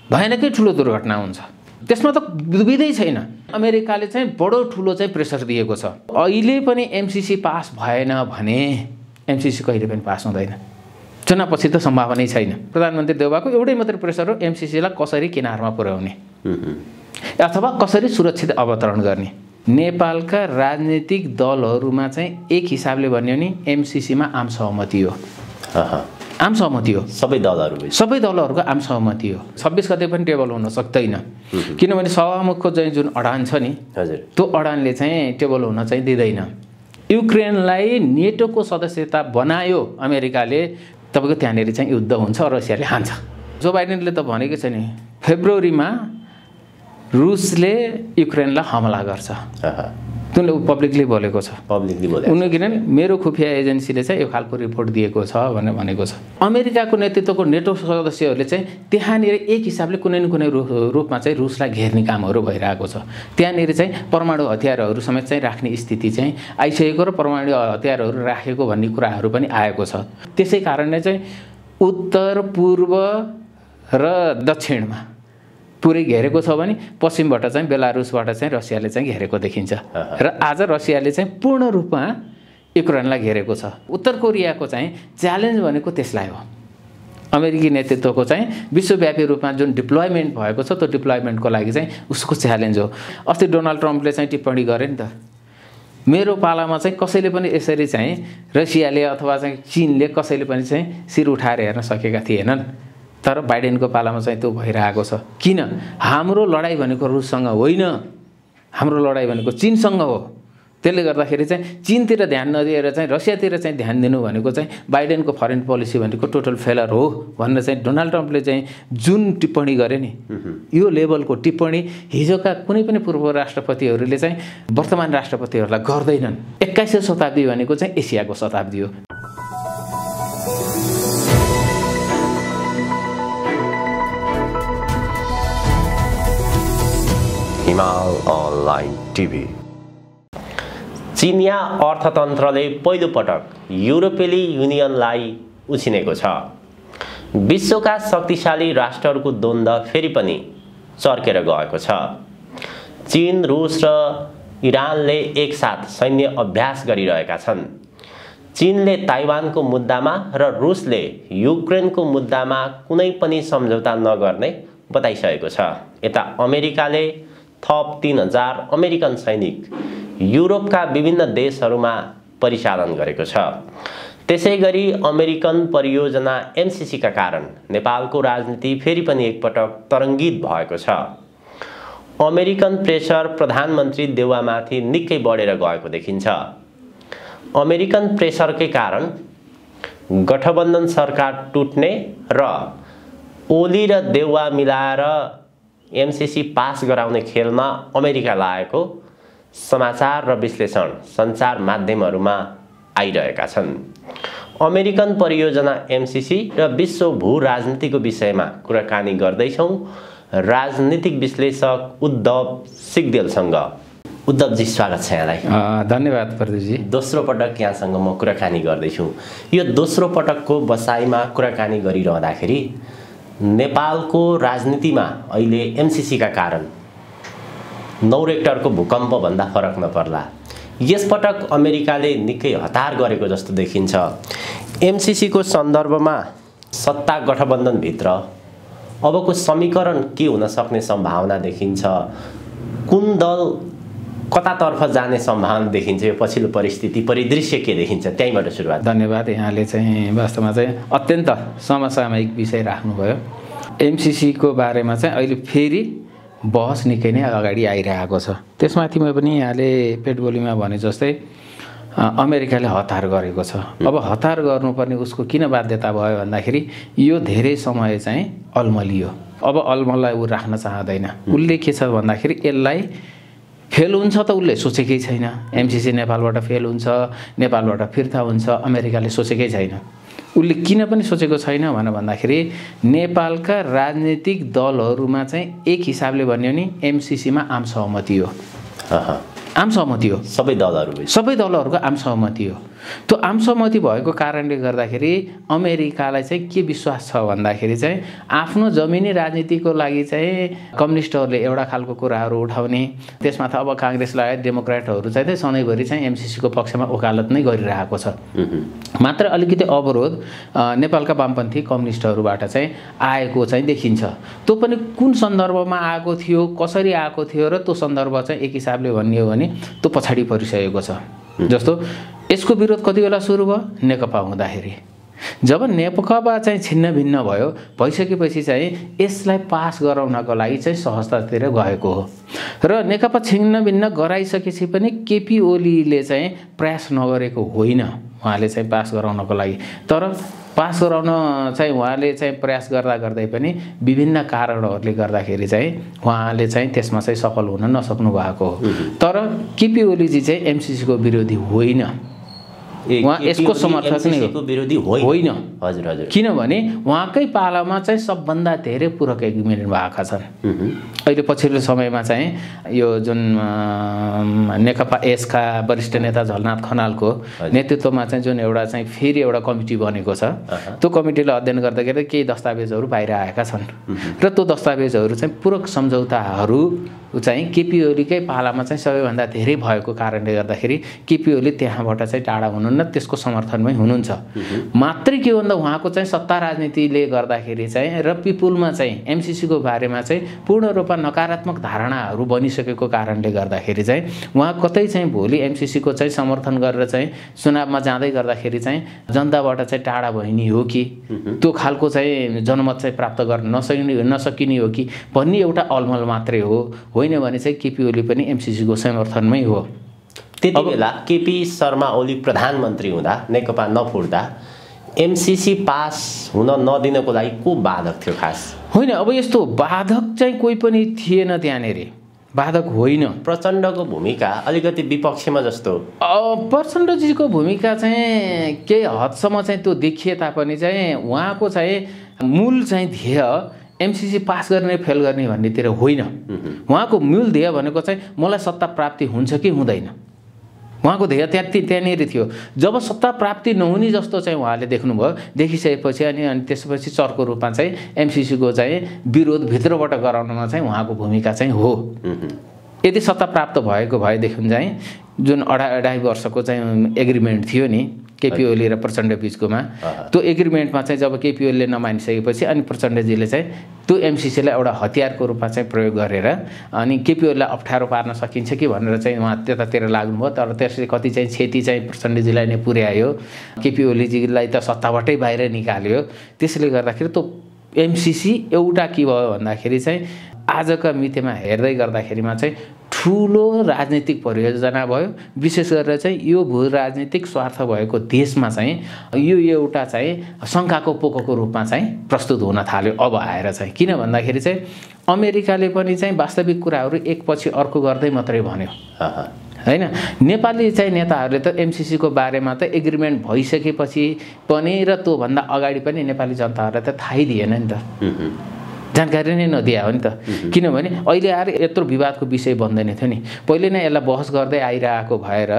भयानकै ठुलो दुर्घटना हुन्छ। त्यसमा त दुविधै छैन। अमेरिकाले चाहिँ बडो ठुलो चाहिँ प्रेसर दिएको छ। अहिले पनि एमसीसी पास भएन भने एमसीसी कहिले पनि पास हुँदैन। चुनावपछि त सम्भावनै छैन। प्रधानमन्त्री देउबाको एउटै मात्रै प्रेसर हो, एमसीसीलाई कसरी किनारमा पुर्याउने अथवा कसरी सुरक्षित अवतरण गर्ने। नेपालका राजनीतिक दलहरूमा चाहिँ एक हिसाबले भन्यो भने एमसीसीमा आम सहमति हो। आम सहमति हो। सबै दलहरूको आम सहमति हो। 26 गते पनि टेबल हुन सक्दैन, किनभने सभामुखको चाहिँ जुन अडान छ नि, त्यो अडानले चाहिँ टेबल हुन चाहिँ दिँदैन। युक्रेनलाई नेटोको सदस्यता बनायो अमेरिकाले, तपाईँको त्यहाँनिर चाहिँ युद्ध हुन्छ, रसियाले हान्छ। जो बाइडेनले त भनेको छ नि, फेब्रुअरीमा रुसले युक्रेनलाई हमला गर्छ। उनले पब्लिकली बोलेको छ। उनले किनभने मेरो खुफिया एजेन्सीले चाहिँ यो खालको रिपोर्ट दिएको छ भनेर भनेको छ। अमेरिकाको नेतृत्वको नेटो सदस्यहरूले चाहिँ त्यहाँनिर एक हिसाबले कुनै न कुनै रूपमा चाहिँ रुसलाई घेर्ने कामहरू भइरहेको छ। त्यहाँनिर चाहिँ परमाणु हतियारहरू समेत चाहिँ राख्ने स्थिति चाहिँ आइसकेको र परमाणु हतियारहरू राखेको भन्ने कुराहरू पनि आएको छ। त्यसै कारणले चाहिँ उत्तर पूर्व र दक्षिणमा पुरै घेरेको छ भने पश्चिमबाट चाहिँ बेलारुसबाट चाहिँ रसियाले चाहिँ घेरेको देखिन्छ र आज रसियाले चाहिँ पूर्ण रूपमा युक्रेनलाई घेरेको छ। उत्तर कोरियाको चाहिँ च्यालेन्ज भनेको त्यसलाई हो। अमेरिकी नेतृत्वको चाहिँ विश्वव्यापी रूपमा जुन डिप्लोयमेन्ट भएको छ त्यो डिप्लोयमेन्टको लागि चाहिँ उसको च्यालेन्ज हो। अस्ति डोनाल्ड ट्रम्पले चाहिँ टिप्पणी गरे नि त, मेरो पालामा चाहिँ कसैले पनि यसरी चाहिँ रसियाले अथवा चाहिँ चीनले कसैले पनि चाहिँ शिर उठाएर हेर्न सकेका थिएनन्, तर बाइडेनको पालामा चाहिँ त्यो भइरहेको छ। किन? हाम्रो लडाइँ भनेको रुससँग होइन, हाम्रो लडाइँ भनेको चीनसँग हो। त्यसले गर्दाखेरि चाहिँ चीनतिर ध्यान नदिएर चाहिँ रसियातिर चाहिँ ध्यान दिनु भनेको चाहिँ बाइडेनको फरेन पोलिसी भनेको टोटल फेलर हो भनेर चाहिँ डोनाल्ड ट्रम्पले चाहिँ जुन टिप्पणी गरे नि, यो लेभलको टिप्पणी हिजोका कुनै पनि पूर्व राष्ट्रपतिहरूले चाहिँ वर्तमान राष्ट्रपतिहरूलाई गर्दैनन्। 21औं शताब्दी भनेको चाहिँ एसियाको शताब्दी हो। हिमाल अनलाइन टिभी। चिनिया अर्थतन्त्रले पहिलो पटक युरोपेली युनियनलाई उछिनेको छ। विश्वका शक्तिशाली राष्ट्रहरूको द्वन्द्व फेरि पनि चर्केर गएको छ। चीन, रुस र इरानले एकसाथ सैन्य अभ्यास गरिरहेका छन्। चीनले ताइवानको मुद्दामा र रुसले युक्रेनको मुद्दामा कुनै पनि सम्झौता नगर्ने बताइसकेको छ। यता अमेरिकाले थप 3000 अमेरिकन सैनिक युरोपका विभिन्न देशहरूमा परिचालन गरेको छ। त्यसैगरी अमेरिकन परियोजना एमसीसीका कारण नेपालको राजनीति फेरि पनि एकपटक तरङ्गित भएको छ। अमेरिकन प्रेसर प्रधानमन्त्री देउवामाथि निकै बढेर गएको देखिन्छ। अमेरिकन प्रेसरकै कारण गठबन्धन सरकार टुट्ने र ओली र देउवा मिलाएर एमसीसी पास गराउने खेलमा अमेरिका लागेको समाचार र विश्लेषण सञ्चार माध्यमहरूमा आइरहेका छन्। अमेरिकन परियोजना एमसीसी र विश्व भू राजनीतिको विषयमा कुराकानी गर्दैछौँ राजनीतिक विश्लेषक उद्धव सिग्देलसँग। उद्धवजी, स्वागत छ यहाँलाई। धन्यवाद प्रदीपजी। दोस्रो पटक यहाँसँग म कुराकानी गर्दैछु। यो दोस्रो पटकको बसाइमा कुराकानी गरिरहँदाखेरि नेपालको राजनीतिमा अहिले एमसीसीका कारण 9 रेक्टरको भूकम्प भन्दा फरक नपर्ला। यसपटक अमेरिकाले निकै हतार गरेको जस्तो देखिन्छ। एमसीसीको सन्दर्भमा सत्ता गठबन्धनभित्र अबको समीकरण के हुन सक्ने सम्भावना देखिन्छ? कुन दल कतातर्फ जाने सम्भावना देखिन्छ? यो पछिल्लो परिस्थिति परिदृश्य के देखिन्छ? त्यहीँबाट सुरुवात। धन्यवाद। यहाँले चाहिँ वास्तवमा चाहिँ अत्यन्त समसामयिक विषय राख्नुभयो। एमसीसीको बारेमा चाहिँ अहिले फेरि बहस निकै नै अगाडि आइरहेको छ। त्यसमाथिमा पनि यहाँले पेटबोलीमा भने जस्तै अमेरिकाले हतार गरेको छ। अब हतार गर्नुपर्ने उसको किन बाध्यता भयो भन्दाखेरि यो धेरै समय चाहिँ अल्मलियो। अब अल्मललाई ऊ राख्न चाहँदैन। उसले के छ भन्दाखेरि यसलाई फेल हुन्छ त उसले सोचेकै छैन। एमसीसी नेपालबाट फेल हुन्छ, नेपालबाट फिर्ता हुन्छ, अमेरिकाले सोचेकै छैन। उसले किन पनि सोचेको छैन भन्दाखेरि नेपालका राजनीतिक दलहरूमा चाहिँ एक हिसाबले भन्यो नि एमसीसीमा आम सहमति हो। आम सहमति हो। सबै दलहरूको आम सहमति हो। त्यो आम सहमति भएको कारणले गर्दाखेरि अमेरिकालाई चाहिँ के विश्वास छ भन्दाखेरि चाहिँ आफ्नो जमिनी राजनीतिको लागि चाहिँ कम्युनिस्टहरूले एउटा खालको कुराहरू उठाउने, त्यसमा त अब काङ्ग्रेस लगायत डेमोक्रेटहरू चाहिँ सधैँभरि चाहिँ एमसिसीको पक्षमा वकालत नै गरिरहेको छ। मात्र अलिकति अवरोध नेपालका वामपन्थी कम्युनिस्टहरूबाट चाहिँ आएको चाहिँ देखिन्छ। त्यो पनि कुन सन्दर्भमा आएको थियो, कसरी आएको थियो र त्यो सन्दर्भ चाहिँ एक हिसाबले भन्ने हो भने त्यो पछाडि परिसकेको छ। जस्तो यसको विरोध कति बेला सुरु भयो? नेकपा हुँदाखेरि। जब नेकपा चाहिँ छिन्न भिन्न भयो, भइसकेपछि चाहिँ यसलाई पास गराउनको लागि चाहिँ सहजतातिर गएको हो र नेकपा छिन्न भिन्न गराइसकेपछि पनि केपी ओलीले चाहिँ प्रयास नगरेको होइन उहाँले चाहिँ पास गराउनको लागि। तर पास गराउन चाहिँ उहाँले चाहिँ प्रयास गर्दै पनि विभिन्न कारणहरूले गर्दाखेरि चाहिँ उहाँले चाहिँ त्यसमा चाहिँ सफल हुन नसक्नु भएको हो। तर केपी ओलीजी चाहिँ एमसिसीको विरोधी होइन, उहाँ यसको समर्थक नै हो, विरोधी होइन। हजुर हजुर। किनभने उहाँकै पालामा चाहिँ सबभन्दा धेरै पूरक एग्रिमेन्ट भएका छन्। अहिले पछिल्लो समयमा चाहिँ यो जुन नेकपा एसका वरिष्ठ नेता झलनाथ खनालको नेतृत्वमा चाहिँ जुन एउटा चाहिँ फेरि एउटा कमिटी बनेको छ, त्यो कमिटीले अध्ययन गर्दाखेरि केही दस्तावेजहरू बाहिर आएका छन् र त्यो दस्तावेजहरू चाहिँ पूरक सम्झौताहरू चाहिँ केपी ओलीकै पालामा चाहिँ सबैभन्दा धेरै भएको कारणले गर्दाखेरि केपी ओली त्यहाँबाट चाहिँ टाढा हुनुहुन्न, त्यसको समर्थनमै हुनुहुन्छ। मात्रै के भन्दा उहाँको चाहिँ सत्ता राजनीतिले गर्दाखेरि चाहिँ र पिपुलमा चाहिँ एमसिसीको बारेमा चाहिँ पूर्ण रूपमा नकारात्मक धारणाहरू बनिसकेको कारणले गर्दाखेरि चाहिँ उहाँ कतै चाहिँ भोलि एमसिसीको चाहिँ समर्थन गरेर चाहिँ चुनावमा जाँदै गर्दाखेरि चाहिँ जनताबाट चाहिँ टाढा भइने हो कि त्यो खालको चाहिँ जनमत चाहिँ प्राप्त गर्न नसकिने हो कि भन्ने एउटा अलमल मात्रै हो, होइन भने चाहिँ केपी ओली पनि एमसिसीको समर्थनमै हो। त्यति बेला केपी शर्मा ओली प्रधानमन्त्री हुँदा, नेकपा नफुट्दा एमसिसी पास हुन नदिनको लागि को बाधक थियो खास? होइन, अब यस्तो बाधक चाहिँ कोही पनि थिएन त्यहाँनिर, बाधक होइन। प्रचण्डको भूमिका अलिकति विपक्षमा जस्तो। प्रचण्डजीको भूमिका चाहिँ केही हदसम्म चाहिँ त्यो देखिए तापनि चाहिँ उहाँको चाहिँ मूल चाहिँ ध्येय एमसिसी पास गर्ने फेल गर्ने भन्नेतिर होइन। उहाँको मूल ध्येय भनेको चाहिँ मलाई सत्ता प्राप्ति हुन्छ कि हुँदैन, उहाँको ध्येय त्यहाँनिर थियो। जब सत्ता प्राप्ति नहुने जस्तो चाहिँ उहाँले देख्नुभयो, देखिसकेपछि अनि त्यसपछि चर्को रूपमा चाहिँ एमसिसीको चाहिँ विरोध भित्रबाट गराउनमा चाहिँ उहाँको भूमिका चाहिँ हो। यदि सत्ता प्राप्त भएको भएदेखि चाहिँ जुन अढाई वर्षको चाहिँ एग्रिमेन्ट थियो नि केपी ओली र प्रचण्ड बिचकोमा, त्यो एग्रिमेन्टमा चाहिँ जब केपी ओलीले नमानिसकेपछि अनि प्रचण्डजीले चाहिँ त्यो एमसिसीलाई एउटा हतियारको रूपमा चाहिँ प्रयोग गरेर अनि केपी ओलीलाई अप्ठ्यारो पार्न सकिन्छ कि भनेर चाहिँ उहाँ त्यतातिर लाग्नुभयो। तर त्यसले कति चाहिँ क्षति चाहिँ प्रचण्डजीलाई नै पुर्यायो, केपी ओलीजीलाई त सत्ताबाटै बाहिर निकाल्यो। त्यसले गर्दाखेरि त्यो एमसिसी एउटा के भयो भन्दाखेरि चाहिँ आजका मितिमा हेर्दै गर्दाखेरिमा चाहिँ ठुलो राजनीतिक परियोजना भयो। विशेष गरेर चाहिँ यो भू राजनीतिक स्वार्थ भएको देशमा चाहिँ यो एउटा चाहिँ शङ्काको पोकोको रूपमा चाहिँ प्रस्तुत हुन थाल्यो अब आएर चाहिँ। किन भन्दाखेरि चाहिँ अमेरिकाले पनि चाहिँ वास्तविक कुराहरू एकपछि अर्को गर्दै मात्रै भन्यो होइन। नेपाली चाहिँ नेताहरूले त एमसिसीको बारेमा त एग्रिमेन्ट भइसकेपछि पनि र त्योभन्दा अगाडि पनि नेपाली जनताहरूलाई त थाहै दिएन नि त, जानकारी नै नदिया हो नि त। किनभने अहिले आएर यत्रो विवादको विषय बन्दैन थियो नि, पहिले नै यसलाई बहस गर्दै आइरहेको भएर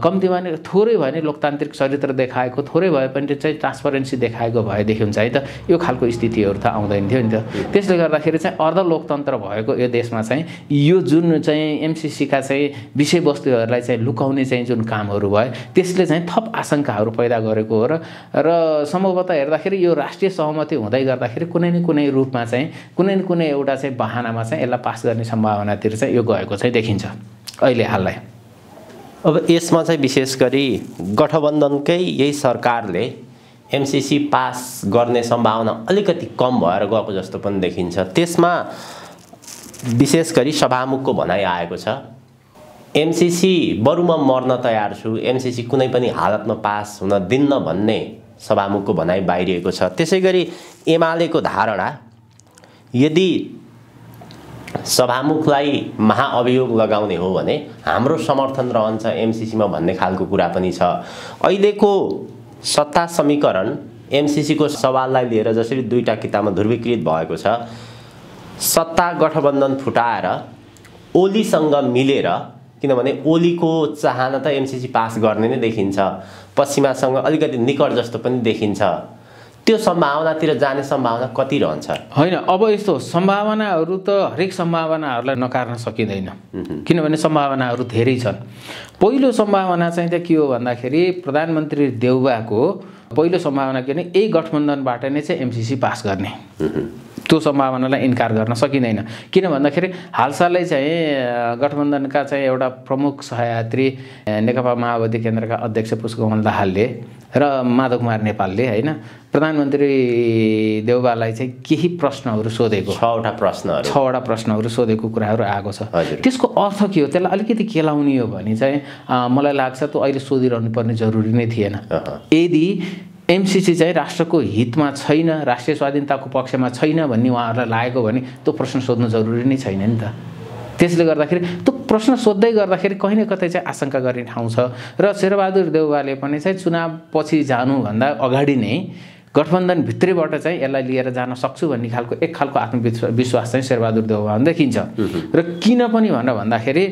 कम्तीमा नै थोरै भए नि लोकतान्त्रिक चरित्र देखाएको, थोरै भए पनि चाहिँ ट्रान्सपरेन्सी देखाएको भएदेखि चाहिँ त यो खालको स्थितिहरू त आउँदैन थियो नि त। त्यसले गर्दाखेरि चाहिँ अर्ध लोकतन्त्र भएको यो देशमा चाहिँ यो जुन चाहिँ एमसिसीका चाहिँ विषयवस्तुहरूलाई चाहिँ लुकाउने चाहिँ जुन कामहरू भयो त्यसले चाहिँ थप आशंकाहरू पैदा गरेको हो र सम्भवतः हेर्दाखेरि यो राष्ट्रिय सहमति हुँदै गर्दाखेरि कुनै न कुनै रूपमा चाहिँ कुनै न कुनै एउटा चाहिँ बहानामा चाहिँ यसलाई पास गर्ने सम्भावनातिर चाहिँ यो गएको चाहिँ देखिन्छ अहिले हाललाई। अब यसमा चाहिँ विशेष गरी गठबन्धनकै यही सरकारले एमसिसी पास गर्ने सम्भावना अलिकति कम भएर गएको जस्तो पनि देखिन्छ। त्यसमा विशेष गरी सभामुखको भनाइ आएको छ, एमसिसी बरु म मर्न तयार छु, एमसिसी कुनै पनि हालतमा पास हुन दिन्न भन्ने सभामुखको भनाइ बाहिरिएको छ। त्यसै गरी एमालेको धारणा यदि सभामुखलाई महाअभियोग लगाउने हो भने हाम्रो समर्थन रहन्छ एमसिसीमा भन्ने खालको कुरा पनि छ। अहिलेको सत्ता समीकरण एमसिसीको सवाललाई लिएर जसरी दुईटा किताबमा ध्रुवीकृत भएको छ, सत्ता गठबन्धन फुटाएर ओलीसँग मिलेर किनभने ओलीको चाहना त एमसीसी पास गर्ने नै देखिन्छ, पश्चिमासँग अलिकति निकट जस्तो पनि देखिन्छ। त्यो सम्भावनातिर जाने सम्भावना कति रहन्छ? होइन, अब यस्तो सम्भावनाहरू त हरेक सम्भावनाहरूलाई नकार्न सकिँदैन, किनभने सम्भावनाहरू धेरै छन्। पहिलो सम्भावना चाहिँ त के हो भन्दाखेरि प्रधानमन्त्री देउबाको पहिलो सम्भावना के भने यही गठबन्धनबाट नै चाहिँ एमसीसी पास गर्ने, त्यो सम्भावनालाई इन्कार गर्न सकिँदैन। किन भन्दाखेरि हालसालै चाहिँ गठबन्धनका चाहिँ एउटा प्रमुख सहयात्री नेकपा माओवादी केन्द्रका अध्यक्ष पुष्पकमल दाहालले र माधव कुमार नेपालले होइन प्रधानमन्त्री देउबालाई चाहिँ केही प्रश्नहरू सोधेको, 6वटा प्रश्नहरू सोधेको कुराहरू आएको छ। त्यसको अर्थ के हो, त्यसलाई अलिकति केलाउने हो भने चाहिँ मलाई लाग्छ त्यो अहिले सोधिरहनु पर्ने जरुरी नै थिएन। यदि एमसीसी चाहिँ राष्ट्रको हितमा छैन, राष्ट्रिय स्वाधीनताको पक्षमा छैन भन्ने उहाँहरूलाई लागेको भने त्यो प्रश्न सोध्नु जरुरी नै छैन नि त। त्यसले गर्दाखेरि त्यो प्रश्न सोध्दै गर्दाखेरि कहीँ न कतै चाहिँ आशंका गर्ने ठाउँ छ। र शेरबहादुर देउवाले पनि चाहिँ चुनाव पछि जानुभन्दा अगाडि नै गठबन्धनभित्रैबाट चाहिँ यसलाई लिएर जान सक्छु भन्ने खालको एक खालको आत्मविश्वास चाहिँ शेरबहादुर देउवामा देखिन्छ। र किन पनि भनेर भन्दाखेरि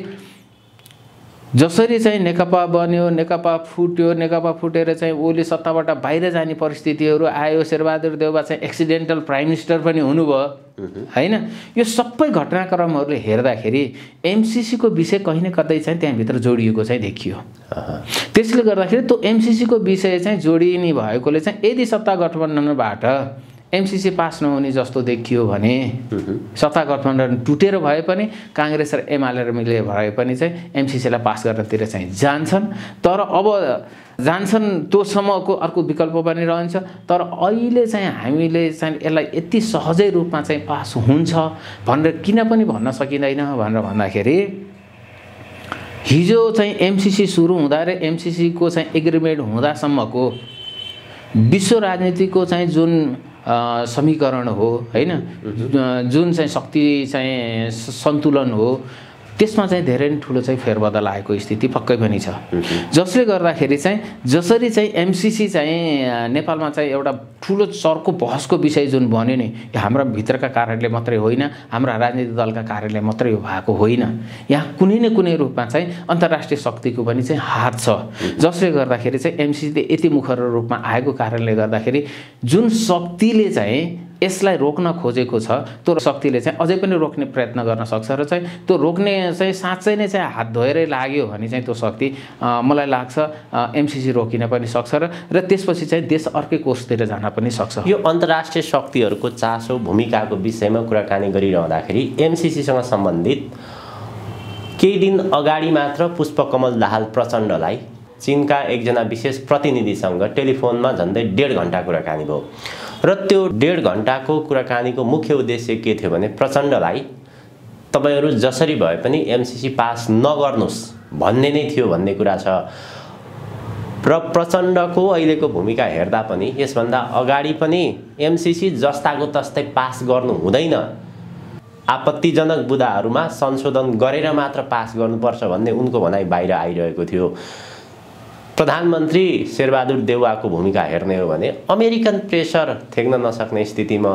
जसरी चाहिँ नेकपा बन्यो, नेकपा फुट्यो, नेकपा फुटेर चाहिँ ओली सत्ताबाट बाहिर जाने परिस्थितिहरू आयो, शेरबहादुर देउवा चाहिँ एक्सिडेन्टल प्राइम मिनिस्टर पनि हुनुभयो होइन। यो सबै घटनाक्रमहरूले हेर्दाखेरि एमसीसीको विषय कहीँ न कतै चाहिँ त्यहाँभित्र जोडिएको चाहिँ देखियो। त्यसले गर्दाखेरि त्यो एमसीसीको विषय चाहिँ जोडिने भएकोले चाहिँ यदि सत्ता गठबन्धनबाट एमसीसी पास नहुने जस्तो देखियो भने सत्ता गठबन्धन टुटेर भए पनि काङ्ग्रेस र एमाले मिले भए पनि चाहिँ एमसीसीलाई पास गर्नतिर चाहिँ जान्छन्। तर अब जान्छन् त्योसम्मको अर्को विकल्प पनि रहन्छ। तर अहिले चाहिँ हामीले चाहिँ यसलाई यति सहजै रूपमा चाहिँ पास हुन्छ भनेर किन पनि भन्न सकिँदैन भनेर भन्दाखेरि हिजो चाहिँ एमसीसी सुरु हुँदा र एमसीसीको चाहिँ एग्रिमेन्ट हुँदासम्मको विश्व राजनीतिको चाहिँ जुन समीकरण हो होइन, जुन चाहिँ शक्ति चाहिँ सन्तुलन हो, त्यसमा चाहिँ धेरै नै ठुलो चाहिँ फेरबदल आएको स्थिति पक्कै पनि छ। जसले गर्दाखेरि चाहिँ जसरी चाहिँ एमसीसी चाहिँ नेपालमा चाहिँ एउटा ठुलो चर्को बहसको विषय जुन बन्यो नि, यो हाम्रा भित्रका कारणले मात्रै होइन, हाम्रा राजनीतिक दलका कारणले मात्रै यो भएको होइन, यहाँ कुनै न कुनै रूपमा चाहिँ अन्तर्राष्ट्रिय शक्तिको पनि चाहिँ हात छ। जसले गर्दाखेरि चाहिँ एमसीसी यति मुखर रूपमा आएको कारणले गर्दाखेरि जुन शक्तिले चाहिँ यसलाई रोक्न खोजेको छ त्यो शक्तिले चाहिँ अझै पनि रोक्ने प्रयत्न गर्न सक्छ। र चाहिँ त्यो रोक्ने चाहिँ साँच्चै नै चाहिँ हात धोएरै लाग्यो भने चाहिँ त्यो शक्ति मलाई लाग्छ एमसीसी रोकिन पनि सक्छ र त्यसपछि चाहिँ देश अर्कै कोर्सतिर जान पनि सक्छ। यो अन्तर्राष्ट्रिय शक्तिहरूको चासो भूमिकाको विषयमा कुराकानी गरिरहँदाखेरि एमसीसीसँग सम्बन्धित केही दिन अगाडि मात्र पुष्पकमल दाहाल प्रचण्डलाई चीनका एकजना विशेष प्रतिनिधिसँग टेलिफोनमा झन्डै 1.5 घण्टा कुराकानी भयो र त्यो 1.5 घण्टाको कुराकानीको मुख्य उद्देश्य के थियो भने प्रचण्डलाई तपाईहरु जसरी भए पनि एमसीसी पास नगर्नुस् भन्ने नै थियो भन्ने कुरा छ। र प्रचण्डको अहिलेको भूमिका हेर्दा पनि यसभन्दा अगाडि पनि एमसीसी जस्ताको तस्तै पास गर्नु हुँदैन, आपत्तिजनक बुदाहरुमा संशोधन गरेर मात्र पास गर्नुपर्छ भन्ने उनको भनाइ बाहिर आइरहेको थियो। प्रधानमन्त्री शेरबहादुर देउवाको भूमिका हेर्ने हो भने अमेरिकन प्रेसर थेक्न नसक्ने स्थितिमा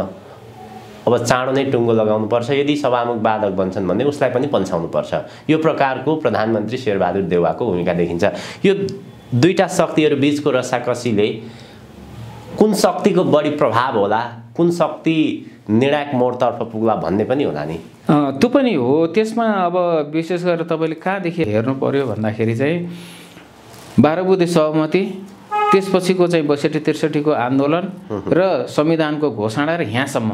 अब चाँडो नै टुङ्गो लगाउनु पर्छ, यदि सभामुख बाधक बन्छन् भने उसलाई पनि पन्छाउनु पर्छ। यो प्रकारको प्रधानमन्त्री शेरबहादुर देउवाको भूमिका देखिन्छ। यो दुईटा शक्तिहरु बीचको रसाकसीले कुन शक्तिको बढी प्रभाव होला, कुन शक्ति निर्णायक मोडतर्फ पुग्ला भन्ने पनि होला नि। त्यो पनि हो। त्यसमा अब विशेष गरेर तपाईले कहाँदेखि हेर्नु पर्यो भन्दाखेरि चाहिँ 12 बुँदे सहमति, त्यसपछिको चाहिँ 62-63 को आन्दोलन र संविधानको घोषणा र यहाँसम्म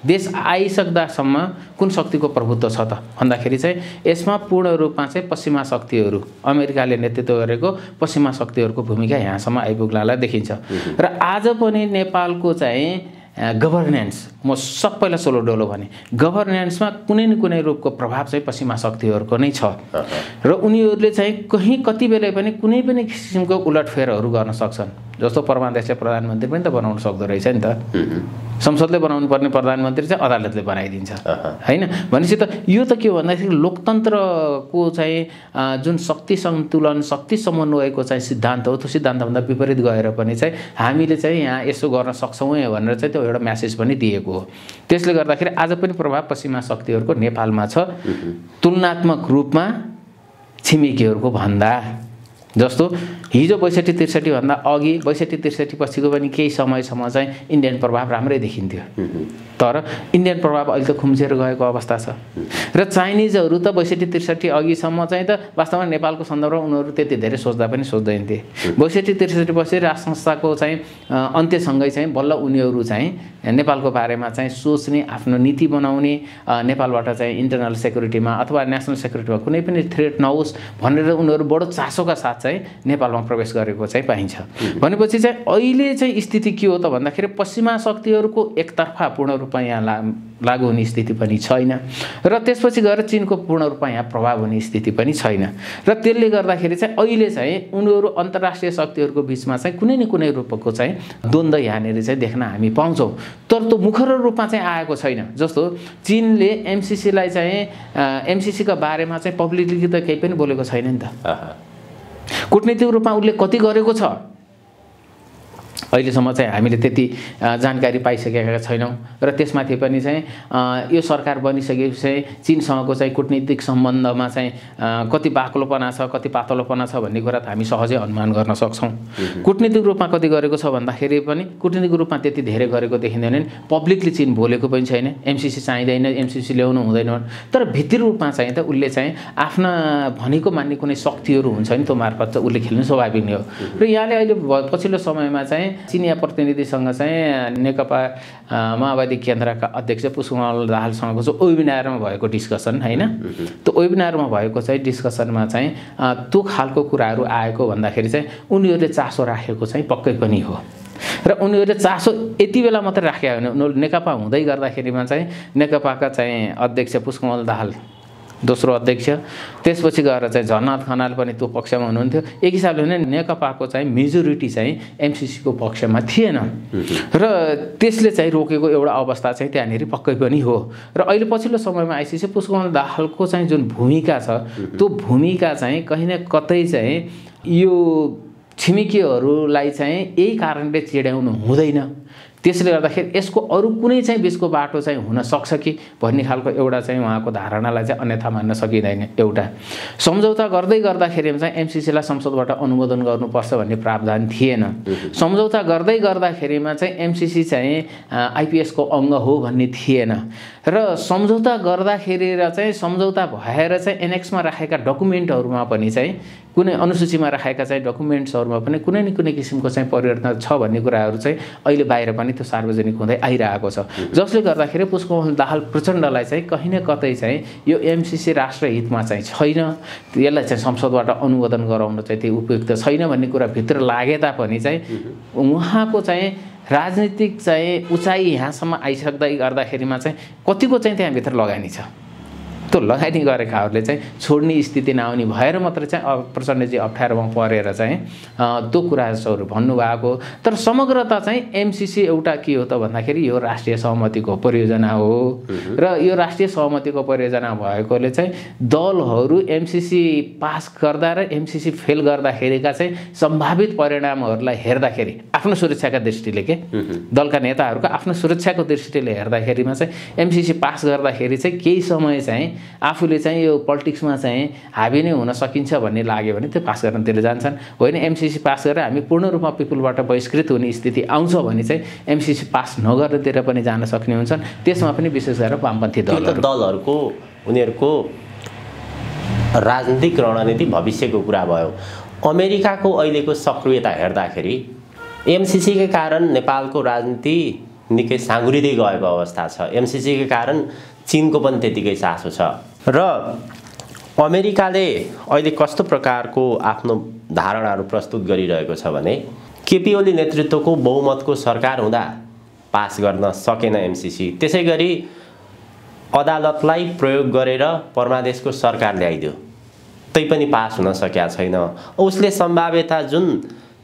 देश आइसक्दासम्म कुन शक्तिको प्रभुत्व छ त भन्दाखेरि चाहिँ यसमा पूर्ण रूपमा चाहिँ पश्चिमा शक्तिहरू, अमेरिकाले नेतृत्व गरेको पश्चिमा शक्तिहरूको भूमिका यहाँसम्म आइपुग्लालाई देखिन्छ। र आज पनि नेपालको चाहिँ गभर्नेन्स, म सबैलाई सोलो डोलो भने गभर्नेन्समा कुनै न कुनै रूपको प्रभाव चाहिँ पश्चिमा शक्तिहरूको नै छ र उनीहरूले चाहिँ कहीँ कति बेला पनि कुनै पनि किसिमको उलटफेरहरू गर्न सक्छन्। जस्तो परमादेशले प्रधानमन्त्री पनि त बनाउन सक्दो रहेछ नि त, संसदले बनाउनु पर्ने प्रधानमन्त्री चाहिँ अदालतले बनाइदिन्छ हैन। भनेपछि त यो त के भन्दाखेरि लोकतन्त्रको चाहिँ जुन शक्ति सन्तुलन, शक्ति समन्वयको चाहिँ सिद्धान्त हो, त्यो सिद्धान्तभन्दा विपरीत गएर पनि चाहिँ हामीले चाहिँ यहाँ यसो गर्न सक्छौँ भनेर चाहिँ त्यो एउटा मेसेज पनि दिएको हो। त्यसले गर्दाखेरि आज पनि प्रभाव पश्चिमा शक्तिहरूको नेपालमा छ। तुलनात्मक रूपमा छिमेकीहरूको भन्दा जस्तो हिजो 62-63 भन्दा अघि 62-63 पछिको पनि केही समयसम्म चाहिँ इन्डियन प्रभाव राम्रै देखिन्थ्यो। तर इन्डियन प्रभाव अहिले त खुम्चेर गएको अवस्था छ र चाइनिजहरू त 62-63 अघिसम्म चाहिँ त वास्तवमा नेपालको सन्दर्भमा उनीहरू त्यति धेरै सोच्दा पनि सोच्दैन थिए। 62-63 पछि राष्ट्र संस्थाको चाहिँ अन्त्यसँगै चाहिँ बल्ल उनीहरू चाहिँ नेपालको बारेमा चाहिँ सोच्ने, आफ्नो नीति बनाउने, नेपालबाट चाहिँ इन्टरनल सेक्युरिटीमा अथवा नेसनल सेक्युरिटीमा कुनै पनि थ्रेट नहोस् भनेर उनीहरू बडो चासोका साथ चाहिँ नेपालमा प्रवेश गरेको चाहिँ पाइन्छ। भनेपछि चाहिँ अहिले चाहिँ स्थिति के हो त भन्दाखेरि पश्चिमा शक्तिहरूको एकतर्फा पूर्ण रूपमा यहाँ लागू हुने स्थिति पनि छैन र त्यसपछि गएर चीनको पूर्ण रूपमा यहाँ प्रभाव हुने स्थिति पनि छैन र त्यसले गर्दाखेरि चाहिँ अहिले चाहिँ उनीहरू अन्तर्राष्ट्रिय शक्तिहरूको बिचमा चाहिँ कुनै न कुनै रूपको चाहिँ द्वन्द्व यहाँनिर चाहिँ देख्न हामी पाउँछौँ। तर त्यो मुखर रूपमा चाहिँ आएको छैन। जस्तो चीनले एमसीसीलाई चाहिँ एमसीसीका बारेमा चाहिँ पब्लिकली त केही पनि बोलेको छैन नि त। कूटनीतिक रूपमा उसले कति गरेको छ अहिलेसम्म चाहिँ हामीले त्यति जानकारी पाइसकेका छैनौँ र त्यसमाथि पनि चाहिँ यो सरकार बनिसकेपछि चाहिँ चीनसँगको चाहिँ कूटनीतिक सम्बन्धमा चाहिँ कति बाक्लोपना छ, कति पातलोपना छ भन्ने कुरा त हामी सहजै अनुमान गर्न सक्छौँ। कूटनीतिक रूपमा कति गरेको छ भन्दाखेरि पनि कूटनीतिक रूपमा त्यति धेरै गरेको देखिँदैन। पब्लिकली चीन बोलेको पनि छैन, एमसीसी चाहिँदैन, एमसीसी ल्याउनु हुँदैन। तर भित्री रूपमा चाहिँ त उसले चाहिँ आफ्ना भनेको मान्ने कुनै शक्तिहरू हुन्छ नि, त्यो मार्फत चाहिँ उसले खेल्नु स्वाभाविक नै हो। र यहाँले अहिले पछिल्लो समयमा चाहिँ चिनिया प्रतिनिधिसँग चाहिँ नेकपा माओवादी केन्द्रका अध्यक्ष पुष्पकमल दाहालसँगको चाहिँ वेबिनारमा भएको डिस्कसन हैन, त्यो वेबिनारमा भएको चाहिँ डिस्कसनमा चाहिँ त्यो खालको कुराहरू आएको भन्दाखेरि चाहिँ उनीहरूले चासो राखेको चाहिँ पक्कै पनि हो र उनीहरूले चासो यति बेला मात्रै राखेको होइन। उनीहरू नेकपा हुँदै गर्दाखेरिमा चाहिँ नेकपाका चाहिँ अध्यक्ष पुष्पकमल दाहाल दोस्रो अध्यक्ष, त्यसपछि गएर चाहिँ झलनाथ खनाल पनि त्यो पक्षमा हुनुहुन्थ्यो। एक हिसाबले भने नेकपाको चाहिँ मेजोरिटी चाहिँ एमसीसीको पक्षमा थिएन र त्यसले चाहिँ रोकेको एउटा अवस्था चाहिँ त्यहाँनिर पक्कै पनि हो। र अहिले पछिल्लो समयमा आइसिसी पुष्पकमल दाहालको चाहिँ जुन भूमिका छ त्यो भूमिका चाहिँ कहीँ न कतै चाहिँ यो छिमेकीहरूलाई चाहिँ यही कारणले चिड्याउनु हुँदैन, त्यसले गर्दाखेरि यसको अरू कुनै चाहिँ बिचको बाटो चाहिँ हुन सक्छ कि भन्ने खालको एउटा चाहिँ उहाँको धारणालाई चाहिँ अन्यथा मान्न सकिँदैन। एउटा सम्झौता गर्दै गर्दाखेरि चाहिँ एमसीसीलाई संसदबाट अनुमोदन गर्नुपर्छ भन्ने प्रावधान थिएन। सम्झौता गर्दै गर्दाखेरिमा चाहिँ एमसीसी चाहिँ आइपीएसको अङ्ग हो भन्ने थिएन र सम्झौता गर्दाखेरि र चाहिँ सम्झौता भएर चाहिँ एनेक्समा राखेका डकुमेन्टहरूमा पनि चाहिँ कुनै अनुसूचीमा राखेका चाहिँ डकुमेन्ट्सहरूमा पनि कुनै न कुनै किसिमको चाहिँ परिवर्तन छ भन्ने कुराहरू चाहिँ अहिले बाहिर पनि त्यो सार्वजनिक हुँदै आइरहेको छ। जसले गर्दाखेरि पुष्पकमल दाहाल प्रचण्डलाई चाहिँ कहीँ न कतै चाहिँ यो एमसीसी राष्ट्रहितमा चाहिँ छैन, यसलाई चाहिँ संसदबाट अनुमोदन गराउन चाहिँ त्यो उपयुक्त छैन भन्ने कुरा भित्र लागे तापनि चाहिँ उहाँको चाहिँ राजनीतिक चाहिँ उचाइ यहाँसम्म आइसक्दै गर्दाखेरिमा चाहिँ कतिको चाहिँ त्यहाँभित्र लगानी छ, त्यो लगानी गरेकाहरूले चाहिँ छोड्ने स्थिति नआउने भएर मात्र चाहिँ प्रचण्डजी अप्ठ्यारोमा परेर चाहिँ त्यो कुराहरू भन्नुभएको। तर समग्रता चाहिँ एमसीसी एउटा के हो त भन्दाखेरि यो राष्ट्रिय सहमतिको परियोजना हो र यो राष्ट्रिय सहमतिको परियोजना भएकोले चाहिँ दलहरू एमसीसी पास गर्दा र एमसीसी फेल गर्दाखेरिका चाहिँ सम्भावित परिणामहरूलाई हेर्दाखेरि आफ्नो सुरक्षाका दृष्टिले के दलका नेताहरूको आफ्नो सुरक्षाको दृष्टिले हेर्दाखेरिमा चाहिँ एमसीसी पास गर्दाखेरि चाहिँ केही समय चाहिँ आफूले चाहिँ यो पोलिटिक्समा चाहिँ हाबी नै हुन सकिन्छ भन्ने लाग्यो भने त्यो पास गर्नतिर जान्छन्। होइन एमसीसी पास गरेर हामी पूर्ण रूपमा पिपुलबाट बहिष्कृत हुने स्थिति आउँछ भने चाहिँ एमसीसी पास नगर्नेतिर पनि जान सक्ने हुन्छन्। त्यसमा पनि विशेष गरेर वामपन्थी दलहरूको उनीहरूको राजनीतिक रणनीति भविष्यको कुरा भयो। अमेरिकाको अहिलेको सक्रियता हेर्दाखेरि एमसीसीकै कारण नेपालको राजनीति निकै साँघुरिँदै गएको अवस्था छ। एमसीसीकै कारण चीनको पनि त्यतिकै चासो छ र अमेरिकाले अहिले कस्तो प्रकारको आफ्नो धारणाहरू प्रस्तुत गरिरहेको छ भने केपी ओली नेतृत्वको बहुमतको सरकार हुँदा पास गर्न सकेन एमसीसी, त्यसै गरी अदालतलाई प्रयोग गरेर परमादेशको सरकार ल्याइदियो तैपनि पास हुन सकेका छैन। उसले सम्भाव्यता जुन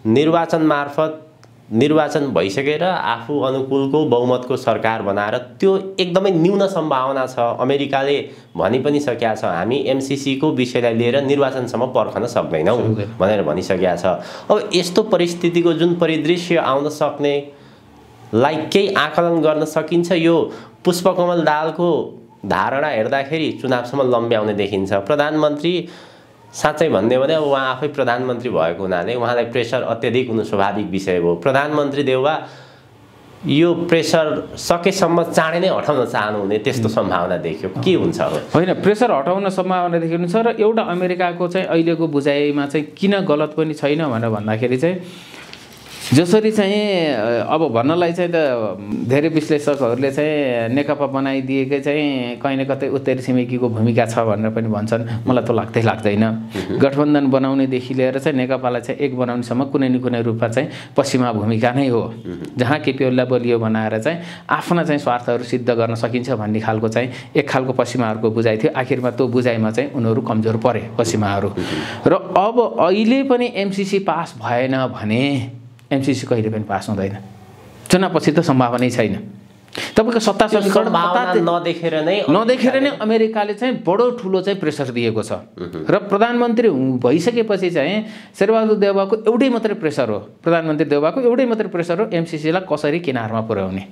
निर्वाचन मार्फत निर्वाचन भइसकेर आफू अनुकूलको बहुमतको सरकार बनाएर त्यो एकदमै न्यून सम्भावना छ। अमेरिकाले भनि पनि सकेका छ हामी एमसीसीको विषयलाई लिएर निर्वाचनसम्म पर्खन सक्दैनौँ भनेर भनिसकेका छ। अब यस्तो परिस्थितिको जुन परिदृश्य आउन सक्नेलाई केही आकलन गर्न सकिन्छ। यो पुष्पकमल दाहालको धारणा हेर्दाखेरि चुनावसम्म लम्ब्याउने देखिन्छ। प्रधानमन्त्री साँच्चै भन्ने भने अब उहाँ आफै प्रधानमन्त्री भएको हुनाले उहाँलाई प्रेसर अत्यधिक हुनु स्वाभाविक विषय हो। प्रधानमन्त्री देउवा यो प्रेसर सकेसम्म चाँडै नै हटाउन चाहनुहुने त्यस्तो सम्भावना देखियो, के हुन्छ अब? होइन, प्रेसर हटाउन सम्भावना देखिनु छ र एउटा अमेरिकाको चाहिँ अहिलेको बुझाइमा चाहिँ किन गलत पनि छैन भनेर भन्दाखेरि चाहिँ जसरी चाहिँ अब भन्नलाई चाहिँ त धेरै विश्लेषकहरूले चाहिँ नेकपा बनाइदिएकै चाहिँ कहीँ न कतै उत्तरी छिमेकीको भूमिका छ भनेर पनि भन्छन्। मलाई त लाग्दैन। गठबन्धन बनाउनेदेखि लिएर चाहिँ नेकपालाई चाहिँ एक बनाउनेसम्म कुनै न कुनै रूपमा चाहिँ पश्चिमा भूमिका नै हो, जहाँ केपी ओलीलाई बलियो बनाएर चाहिँ आफ्ना चाहिँ स्वार्थहरू सिद्ध गर्न सकिन्छ भन्ने खालको चाहिँ एक खालको पश्चिमाहरूको बुझाइ थियो। आखिरमा त्यो बुझाइमा चाहिँ उनीहरू कमजोर परे पश्चिमाहरू। र अब अहिले पनि एमसिसी पास भएन भने एमसिसी कहिले पनि पास हुँदैन। चुनावपछि त सम्भावनै छैन। तपाईँको सत्ता समीकरण नदेखेर नै अमेरिकाले चाहिँ बडो ठुलो चाहिँ प्रेसर दिएको छ र प्रधानमन्त्री भइसकेपछि चाहिँ शेरबहादुर देउवाको एउटै मात्रै प्रेसर हो, प्रधानमन्त्री देउवाको एउटै मात्रै प्रेसर हो एमसिसीलाई कसरी किनारमा पुर्याउने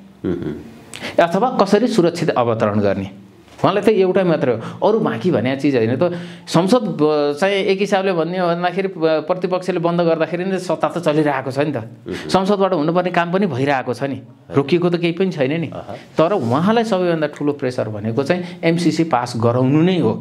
अथवा कसरी सुरक्षित अवतरण गर्ने। उहाँलाई त एउटै मात्रै हो, अरू बाँकी भन्ने चिज होइन। त संसद चाहिँ एक हिसाबले भन्ने भन्दाखेरि प्रतिपक्षले बन्द गर्दाखेरि नै सत्ता त चलिरहेको छ नि त, संसदबाट हुनुपर्ने काम पनि भइरहेको छ नि, रोकिएको त केही पनि छैन नि। तर उहाँलाई सबैभन्दा ठुलो प्रेसर भनेको चाहिँ एमसिसी पास गराउनु नै हो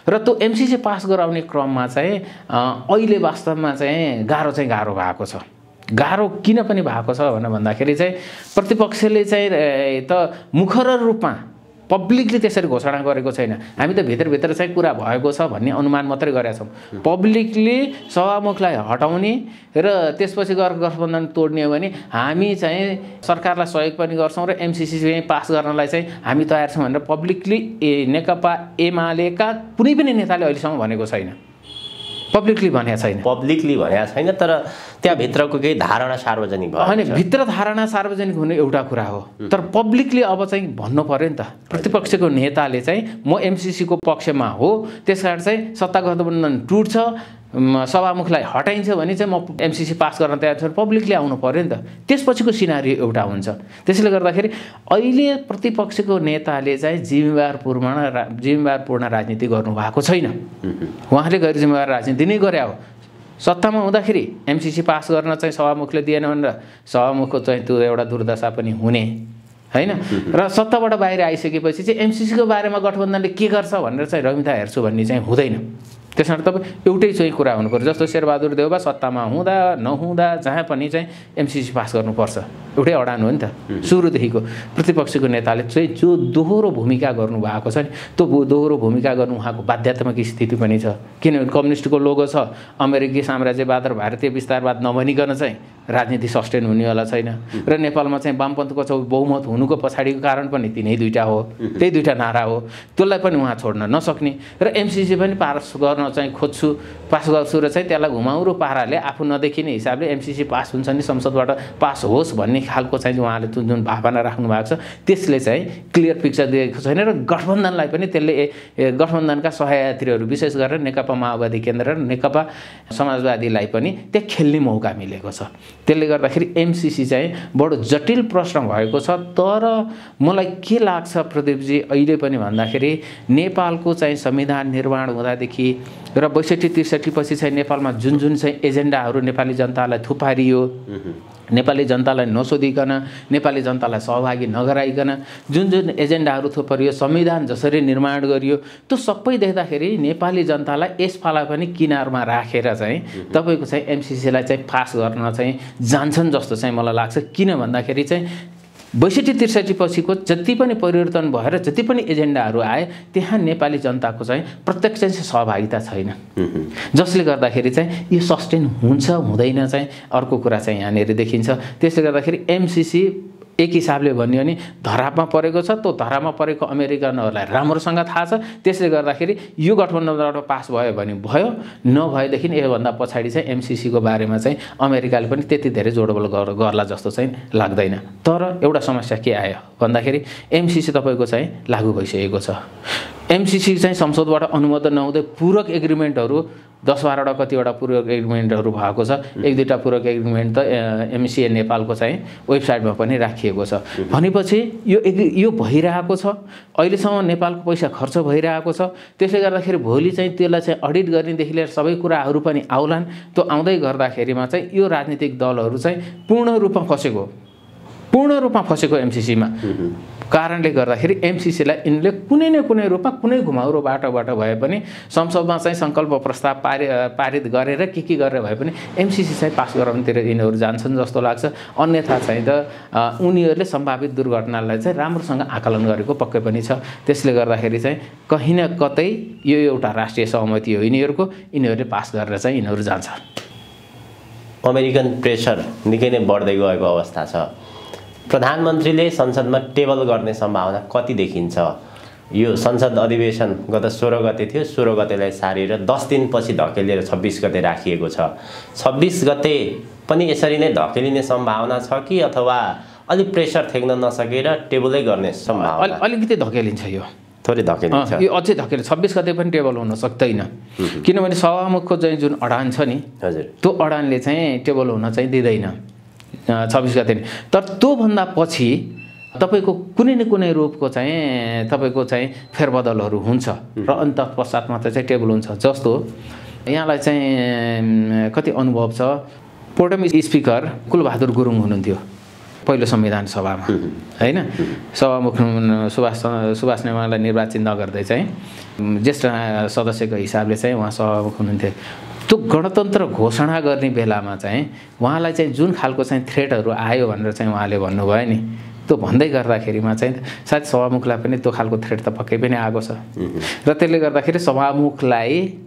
र त्यो एमसिसी पास गराउने क्रममा चाहिँ अहिले वास्तवमा चाहिँ गाह्रो भएको छ। गाह्रो किन पनि भएको छ भनेर भन्दाखेरि चाहिँ प्रतिपक्षले चाहिँ त मुखर रूपमा पब्लिकली त्यसरी घोषणा गरेको छैन। हामी त भित्रभित्र चाहिँ कुरा भएको छ भन्ने अनुमान मात्रै गरेका छौँ। पब्लिकली सभामुखलाई हटाउने र त्यसपछि गएर गठबन्धन तोड्ने हो भने हामी चाहिँ सरकारलाई सहयोग पनि गर्छौँ र एमसिसी चाहिँ पास गर्नलाई चाहिँ हामी तयार छौँ भनेर पब्लिकली नेकपा एमालेका कुनै पनि नेताले अहिलेसम्म भनेको छैन, पब्लिकली भनेको छैन। तर त्यहाँभित्रको केही धारणा सार्वजनिक भयो होइन, भित्र धारणा सार्वजनिक हुने एउटा कुरा हो, तर पब्लिकली अब चाहिँ भन्नु पर्यो नि त। प्रतिपक्षको नेताले चाहिँ म एमसिसीको पक्षमा हो, त्यस कारण चाहिँ सत्ता गठबन्धन टुट्छ, सभामुखलाई हटाइन्छ भने चाहिँ म एमसिसी पास गर्न तयार छु, पब्लिकली आउनु पर्यो नि त। त्यसपछिको सिनारियो एउटा हुन्छ। त्यसैले गर्दाखेरि अहिले प्रतिपक्षको नेताले चाहिँ जिम्मेवारपूर्ण राजनीति गर्नुभएको छैन। उहाँले गैर जिम्मेवार राजनीति नै गरे हो। सत्तामा हुँदाखेरि एमसिसी पास गर्न चाहिँ सभामुखले दिएन भनेर सभामुखको चाहिँ त्यो एउटा दुर्दशा पनि हुने होइन। र सत्ताबाट बाहिर आइसकेपछि चाहिँ एमसिसीको बारेमा गठबन्धनले के गर्छ भनेर चाहिँ रमिता हेर्छु भन्ने चाहिँ हुँदैन। त्यस कारण तपाईँ एउटै चाहिँ कुरा हुनुपर्छ। जस्तो शेरबहादुर देउवा सत्तामा हुँदा नहुँदा जहाँ पनि चाहिँ एमसिसी पास गर्नुपर्छ, एउटै अडान हो नि त। सुरुदेखिको प्रतिपक्षको नेताले चाहिँ जो दोहोरो भूमिका गर्नुभएको छ नि, त्यो दोहोरो भूमिका गर्नु उहाँको बाध्यात्मक स्थिति पनि छ। किनभने कम्युनिस्टको लोगो छ, अमेरिकी साम्राज्यवाद र भारतीय विस्तारवाद नभनिकन चाहिँ राजनीति सस्टेन हुनेवाला छैन। र नेपालमा चाहिँ वामपन्थको बहुमत हुनुको पछाडिको कारण पनि तिनै दुईटा हो, त्यही दुईटा नारा हो। त्यसलाई पनि उहाँ छोड्न नसक्ने र एमसिसी पनि पास गर्न चाहिँ खोज्छु, पास गर्छु र चाहिँ त्यसलाई घुमाउरो पाराले आफू नदेखिने हिसाबले एमसिसी पास हुन्छ नि संसदबाट पास होस् भन्ने खालको चाहिँ उहाँले जुन भावना राख्नु भएको छ त्यसले चाहिँ क्लियर पिक्चर दिएको छैन। र गठबन्धनलाई पनि त्यसले गठबन्धनका सहयात्रीहरू विशेष गरेर नेकपा माओवादी केन्द्र र नेकपा समाजवादीलाई पनि त्यहाँ खेल्ने मौका मिलेको छ। त्यसले गर्दाखेरि एमसिसी चाहिँ बडो जटिल प्रश्न भएको छ। तर मलाई के लाग्छ प्रदीपजी अहिले पनि भन्दाखेरि नेपालको चाहिँ संविधान निर्माण हुँदादेखि र 62-63 पछि चाहिँ नेपालमा जुन चाहिँ एजेन्डाहरू नेपाली जनतालाई थुपारियो, नेपाली जनतालाई नसोधिकन, नेपाली जनतालाई सहभागी नगराइकन जुन एजेन्डाहरू थुपारियो, संविधान जसरी निर्माण गरियो, त्यो सबै देख्दाखेरि नेपाली जनतालाई यसपाला पनि किनारमा राखेर चाहिँ तपाईँको चाहिँ एमसिसीलाई चाहिँ पास गर्न चाहिँ जान्छन् जस्तो चाहिँ मलाई लाग्छ। किन भन्दाखेरि चाहिँ 62-63 पछिको जति पनि परिवर्तन भएर जति पनि एजेन्डाहरू आए त्यहाँ नेपाली जनताको चाहिँ प्रत्यक्ष सहभागिता छैन, जसले गर्दाखेरि चाहिँ यो सस्टेन हुन्छ हुँदैन चाहिँ अर्को कुरा चाहिँ यहाँनिर देखिन्छ। त्यसले गर्दाखेरि एमसिसी एक हिसाबले भन्यो भने धरापमा परेको छ। त्यो धरापमा परेको अमेरिकनहरूलाई राम्रोसँग थाहा छ। त्यसले गर्दाखेरि यो गठबन्धनबाट पास भयो भने भयो, नभएदेखि योभन्दा पछाडि चाहिँ एमसिसीको बारेमा चाहिँ अमेरिकाले पनि त्यति धेरै जोडबोल गर्ला जस्तो चाहिँ लाग्दैन। तर एउटा समस्या के आयो भन्दाखेरि एमसिसी तपाईँको चाहिँ लागू भइसकेको छ। एमसिसी चाहिँ संसदबाट अनुमोदन नहुँदै पूरक एग्रिमेन्टहरू 10-12वटा कतिवटा पूरक एग्रिमेन्टहरू भएको छ। 1-2टा पूरक एग्रिमेन्ट त एमसिए नेपालको चाहिँ वेबसाइटमा पनि राखिएको छ। भनेपछि यो भइरहेको छ, अहिलेसम्म नेपालको पैसा खर्च भइरहेको छ। त्यसले गर्दाखेरि भोलि चाहिँ त्यसलाई चाहिँ अडिट गर्नेदेखि लिएर सबै कुराहरू पनि आउलान्। त्यो आउँदै गर्दाखेरिमा चाहिँ यो राजनीतिक दलहरू चाहिँ पूर्ण रूपमा फसेको एमसिसीमा कारणले गर्दाखेरि एमसिसीलाई यिनले कुनै न कुनै रूपमा कुनै घुमाउरो बाटोबाट भए पनि संसदमा चाहिँ सङ्कल्प प्रस्ताव पारित गरेर के गरेर भए पनि एमसिसी चाहिँ पास गराउनुतिर यिनीहरू जान्छन् जस्तो लाग्छ। अन्यथा चाहिँ त उनीहरूले सम्भावित दुर्घटनालाई चाहिँ राम्रोसँग आकलन गरेको पक्कै पनि छ। त्यसले गर्दाखेरि चाहिँ कहीँ न कतै यो एउटा राष्ट्रिय सहमति हो यिनीहरूले पास गरेर चाहिँ यिनीहरू जान्छ। अमेरिकन प्रेसर निकै नै बढ्दै गएको अवस्था छ। प्रधानमन्त्रीले संसदमा टेबल गर्ने सम्भावना कति देखिन्छ? यो संसद अधिवेशन गत 16 गते थियो, 16 गतेलाई सारेर 10 दिनपछि धकेलेर 26 गते राखिएको छ। 26 गते पनि यसरी नै धकेलिने सम्भावना छ कि अथवा अलि प्रेसर थेक्न नसकेर टेबलै गर्ने सम्भावना? अलिकति धकेलिन्छ, यो थोरै धकेलिन्छ, यो अझै धकेलिन्छ। 26 गते पनि टेबल हुन सक्दैन, किनभने सभामुखको चाहिँ जुन अडान छ नि, हजुर, त्यो अडानले चाहिँ टेबल हुन चाहिँ दिँदैन 26 गते नि। तर त्योभन्दा पछि तपाईँको कुनै न कुनै रूपको चाहिँ तपाईँको चाहिँ फेरबदलहरू हुन्छ र अनि तत्पश्चात मात्रै चाहिँ टेबल हुन्छ। जस्तो यहाँलाई चाहिँ कति अनुभव छ, प्रोटेम स्पिकर कुलबहादुर गुरुङ हुनुहुन्थ्यो पहिलो संविधान सभामा, होइन? सभामुख सुभाष नेवारलाई निर्वाचित नगर्दै चाहिँ ज्येष्ठ सदस्यको हिसाबले चाहिँ उहाँ सभामुख हुनुहुन्थ्यो। त्यो गणतन्त्र घोषणा गर्ने बेलामा चाहिँ उहाँलाई चाहिँ जुन खालको चाहिँ थ्रेटहरू आयो भनेर चाहिँ उहाँले भन्नुभयो नि, त्यो भन्दै गर्दाखेरिमा चाहिँ सायद सभामुखलाई पनि त्यो खालको थ्रेट त पक्कै पनि आएको छ। र त्यसले गर्दाखेरि सभामुखलाई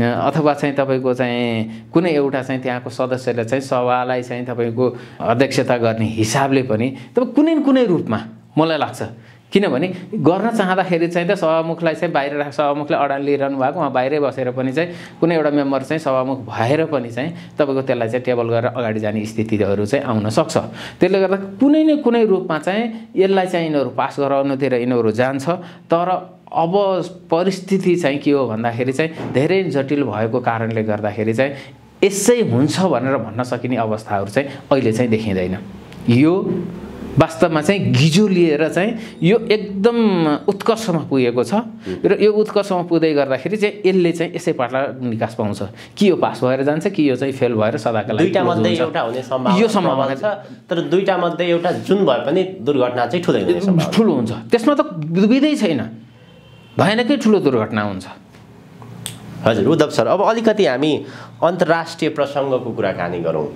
अथवा चाहिँ तपाईँको चाहिँ कुनै एउटा चाहिँ त्यहाँको सदस्यले चाहिँ सभालाई चाहिँ तपाईँको अध्यक्षता गर्ने हिसाबले पनि तपाईँ कुनै न कुनै रूपमा मलाई लाग्छ, किनभने गर्न चाहँदाखेरि चाहिँ त सभामुखलाई चाहिँ बाहिर सभामुखले अडान लिइरहनु भएको, उहाँ बाहिरै बसेर पनि चाहिँ कुनै एउटा मेम्बर चाहिँ सभामुख भएर पनि चाहिँ तपाईँको त्यसलाई चाहिँ टेबल गरेर अगाडि जाने स्थितिहरू चाहिँ आउन सक्छ। त्यसले गर्दा कुनै न कुनै रूपमा चाहिँ यसलाई चाहिँ यिनीहरू पास गराउनुतिर यिनीहरू जान्छ। तर अब परिस्थिति चाहिँ के हो भन्दाखेरि चाहिँ धेरै जटिल भएको कारणले गर्दाखेरि चाहिँ यसै हुन्छ भनेर भन्न सकिने अवस्थाहरू चाहिँ अहिले चाहिँ देखिँदैन। यो वास्तवमा चाहिँ गिजो लिएर चाहिँ यो एकदम उत्कर्षमा पुगेको छ र यो उत्कर्षमा पुग्दै गर्दाखेरि चाहिँ यसले चाहिँ यसै पाटला निकास पाउँछ कि यो पास भएर जान्छ कि यो चाहिँ फेल भएर सदाका लागि दुईटा मध्ये एउटा हुने सम्भावना, यो सम्भावना छ। तर दुईटा मध्ये एउटा जुन भए पनि दुर्घटना चाहिँ ठुलो हुन्छ, त्यसमा त दुविधै छैन, भएनकै ठुलो दुर्घटना हुन्छ। हजुर उद्धव सर, अब अलिकति हामी अन्तर्राष्ट्रिय प्रसङ्गको कुराकानी गरौँ।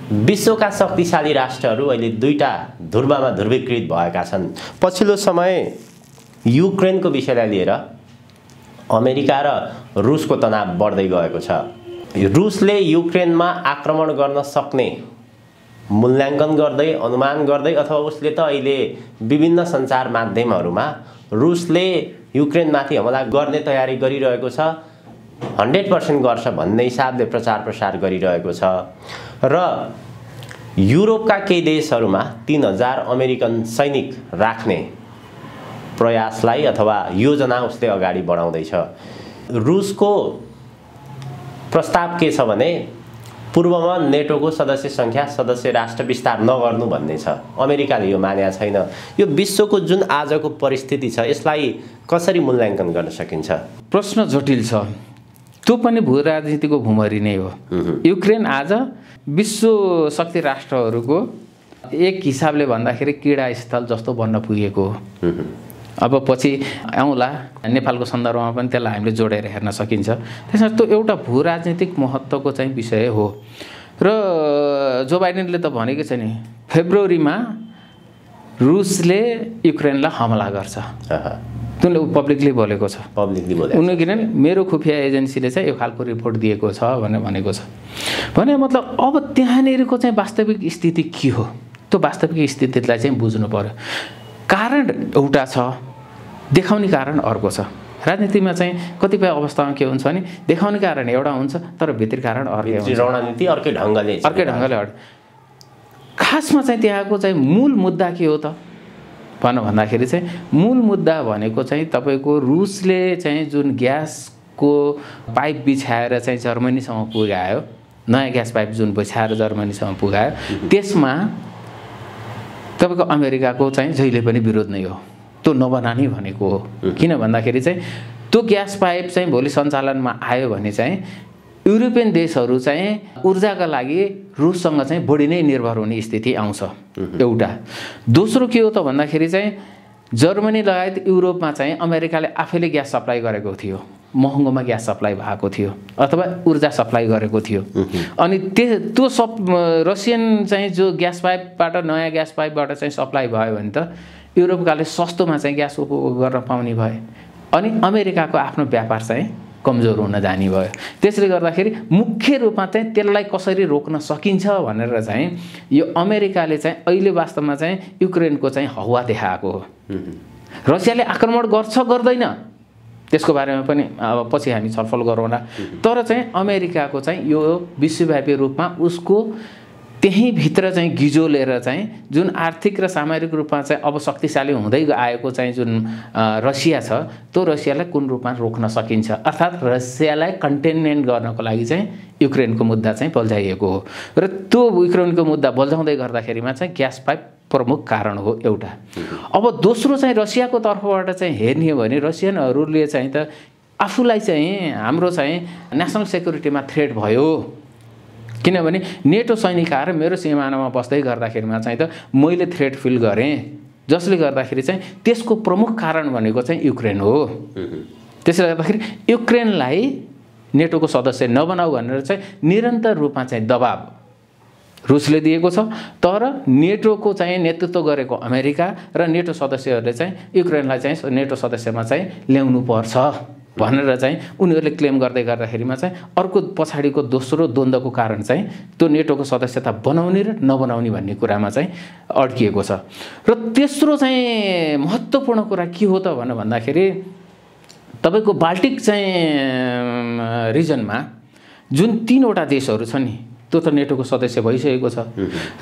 विश्वका शक्तिशाली राष्ट्रहरू अहिले दुईटा ध्रुवमा ध्रुवीकृत भएका छन्। पछिल्लो समय युक्रेनको विषयलाई लिएर अमेरिका र रुसको तनाव बढ्दै गएको छ। रुसले युक्रेनमा आक्रमण गर्न सक्ने मूल्याङ्कन गर्दै अनुमान गर्दै अथवा उसले त अहिले विभिन्न सञ्चार माध्यमहरूमा रुसले युक्रेनमाथि हमला गर्ने तयारी गरिरहेको छ, 100% गर्छ भन्ने हिसाबले प्रचार प्रसार गरिरहेको छ। र युरोपका केही देशहरूमा 3000 अमेरिकन सैनिक राख्ने प्रयासलाई अथवा योजना उसले अगाडि बढाउँदैछ। रुसको प्रस्ताव के छ भने पूर्वमा नेटोको सदस्य राष्ट्र विस्तार नगर्नु भन्ने छ। अमेरिकाले यो मानेको छैन। यो विश्वको जुन आजको परिस्थिति छ यसलाई कसरी मूल्याङ्कन गर्न सकिन्छ? प्रश्न जटिल छ, त्यो पनि भू राजनीतिको भूमरी नै हो। युक्रेन आज विश्व शक्ति राष्ट्रहरूको एक हिसाबले भन्दाखेरि क्रीडा स्थल जस्तो बन्न पुगेको हो। अब पछि आउँला नेपालको सन्दर्भमा पनि त्यसलाई हामीले जोडेर हेर्न सकिन्छ। त्यसमा त्यो एउटा भू राजनीतिक महत्त्वको चाहिँ विषय हो। र जो बाइडेनले त भनेको छ नि, फेब्रुअरीमा रुसले युक्रेनलाई हमला गर्छ, उनले पब्लिकली बोलेको छ। उनले किनभने मेरो खुफिया एजेन्सीले चाहिँ यो खालको रिपोर्ट दिएको छ भनेर भनेको छ। भने मतलब अब त्यहाँनिरको चाहिँ वास्तविक स्थिति के हो, त्यो वास्तविक स्थितिलाई चाहिँ बुझ्नु पर्यो। कारण एउटा छ, देखाउने कारण अर्को छ। राजनीतिमा चाहिँ कतिपय अवस्थामा के हुन्छ भने देखाउने कारण एउटा हुन्छ तर भित्री कारण अर्कै हुन्छ, रणनीति अर्कै ढङ्गले खासमा चाहिँ त्यहाँको चाहिँ मूल मुद्दा के हो त? भन्दाखेरि चाहिँ मूल मुद्दा भनेको चाहिँ तपाईँको रुसले चाहिँ जुन ग्यासको पाइप बिछाएर चाहिँ जर्मनीसम्म पुगायो, नयाँ ग्यास पाइप जुन बिछाएर जर्मनीसम्म पुगायो, त्यसमा तपाईँको अमेरिकाको चाहिँ जहिले पनि विरोध नै हो, त्यो नबनानी भनेको हो। किन भन्दाखेरि चाहिँ त्यो ग्यास पाइप चाहिँ भोलि सञ्चालनमा आयो भने चाहिँ युरोपियन देशहरू चाहिँ ऊर्जाका लागि रुससँग चाहिँ बढी नै निर्भर हुने स्थिति आउँछ, एउटा। दोस्रो के हो त भन्दाखेरि चाहिँ जर्मनी लगायत युरोपमा चाहिँ अमेरिकाले आफैले ग्यास सप्लाई गरेको थियो, महँगोमा ग्यास सप्लाई भएको थियो अथवा ऊर्जा सप्लाई गरेको थियो। अनि त्यो रसियन चाहिँ जो ग्यास पाइपबाट, नयाँ ग्यास पाइपबाट चाहिँ सप्लाई भयो भने त युरोपकाले सस्तोमा चाहिँ ग्यास उपभोग गर्न पाउने भए, अनि अमेरिकाको आफ्नो व्यापार चाहिँ कमजोर हुन जाने भयो। त्यसले गर्दाखेरि मुख्य रूपमा चाहिँ त्यसलाई कसरी रोक्न सकिन्छ भनेर चाहिँ यो अमेरिकाले चाहिँ अहिले वास्तवमा चाहिँ युक्रेनको चाहिँ हवा देखाएको हो। रसियाले आक्रमण गर्छ गर्दैन त्यसको बारेमा पनि अब पछि हामी छलफल गरौँला, तर चाहिँ अमेरिकाको चाहिँ यो विश्वव्यापी रूपमा उसको त्यही भित्र चाहिँ गिजोलेर चाहिँ जुन आर्थिक र सामरिक रूपमा चाहिँ अब शक्तिशाली हुँदै आएको चाहिँ जुन रसिया छ, त्यो रसियालाई कुन रूपमा रोक्न सकिन्छ, अर्थात् रसियालाई कन्टेनमेन्ट गर्नको लागि चाहिँ युक्रेनको मुद्दा चाहिँ बल्झाइएको हो। र त्यो युक्रेनको मुद्दा बल्झाउँदै गर्दाखेरिमा चाहिँ ग्यास पाइप प्रमुख कारण हो एउटा। अब दोस्रो चाहिँ रसियाको तर्फबाट चाहिँ हेर्ने हो भने रसियनहरूले चाहिँ त आफूलाई चाहिँ हाम्रो चाहिँ नेसनल सेक्युरिटीमा थ्रेट भयो, किनभने नेटो सैनिक आएर मेरो सिमानामा बस्दै गर्दाखेरिमा चाहिँ त मैले थ्रेट फिल गरेँ, जसले गर्दाखेरि चाहिँ त्यसको प्रमुख कारण भनेको चाहिँ युक्रेन हो। त्यसले गर्दाखेरि युक्रेनलाई नेटोको सदस्य नबनाऊ भनेर चाहिँ निरन्तर रूपमा चाहिँ दबाब रुसले दिएको छ, तर नेटोको चाहिँ नेतृत्व गरेको अमेरिका र नेटो सदस्यहरूले चाहिँ युक्रेनलाई चाहिँ नेटो सदस्यमा चाहिँ ल्याउनु पर्छ भनेर चाहिँ उनीहरूले क्लेम गर्दै गर्दाखेरिमा चाहिँ अर्को पछाडिको दोस्रो द्वन्द्वको कारण चाहिँ त्यो नेटोको सदस्यता बनाउने र नबनाउने भन्ने कुरामा चाहिँ अड्किएको छ। र तेस्रो चाहिँ महत्त्वपूर्ण कुरा के हो त भन्दाखेरि तपाईँको बाल्टिक चाहिँ रिजनमा जुन 3वटा देशहरू छन् नि, त्यो त नेटोको सदस्य भइसकेको छ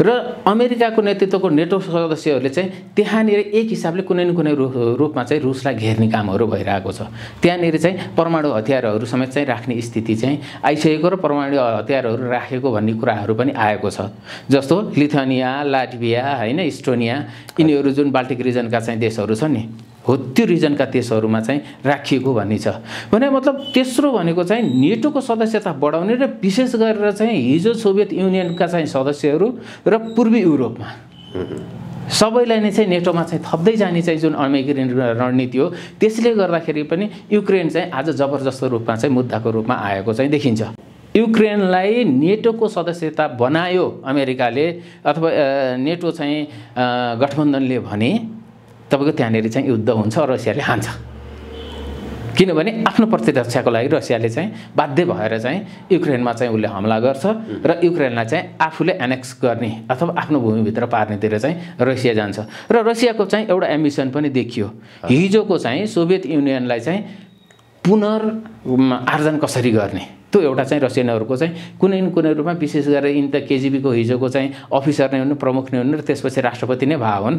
र अमेरिकाको नेतृत्वको नेटो सदस्यहरूले चाहिँ त्यहाँनिर एक हिसाबले कुनै न कुनै रूपमा चाहिँ रुसलाई घेर्ने कामहरू भइरहेको छ। त्यहाँनिर चाहिँ परमाणु हतियारहरू समेत चाहिँ राख्ने स्थिति चाहिँ आइसकेको र परमाणु हतियारहरू राखेको भन्ने कुराहरू पनि आएको छ। जस्तो लिथुआनिया, लाटभिया, होइन, इस्टोनिया, यिनीहरू जुन बाल्टिक रिजनका चाहिँ देशहरू छन् नि, हो त्यो रिजनका देशहरूमा चाहिँ राखिएको भन्ने छ। भने मतलब तेस्रो भनेको चाहिँ नेटोको सदस्यता बढाउने र विशेष गरेर चाहिँ हिजो सोभियत युनियनका चाहिँ सदस्यहरू र पूर्वी युरोपमा सबैलाई नै चाहिँ नेटोमा चाहिँ थप्दै जाने चाहिँ जुन अमेरिकी रणनीति हो, त्यसले गर्दाखेरि पनि युक्रेन चाहिँ आज जबरजस्त रूपमा चाहिँ मुद्दाको रूपमा आएको चाहिँ देखिन्छ। युक्रेनलाई नेटोको सदस्यता बनायो अमेरिकाले अथवा नेटो चाहिँ गठबन्धनले भने तपाईँको त्यहाँनिर चाहिँ युद्ध हुन्छ, रसियाले हान्छ। किनभने आफ्नो प्रतिरक्षाको लागि रसियाले चाहिँ बाध्य भएर चाहिँ युक्रेनमा चाहिँ उसले हमला गर्छ र युक्रेनलाई चाहिँ आफूले एनेक्स गर्ने अथवा आफ्नो भूमिभित्र पार्नेतिर चाहिँ रसिया जान्छ। र रसियाको चाहिँ एउटा एम्बिसन पनि देखियो, हिजोको चाहिँ सोभियत युनियनलाई चाहिँ पुनर्आर्जन कसरी गर्ने, त्यो एउटा चाहिँ रसियनहरूको चाहिँ कुनै न कुनै रूपमा विशेष गरेर इन त केजिबीको हिजोको चाहिँ अफिसर नै हुनु, प्रमुख नै हुनु र त्यसपछि राष्ट्रपति नै भए हुन्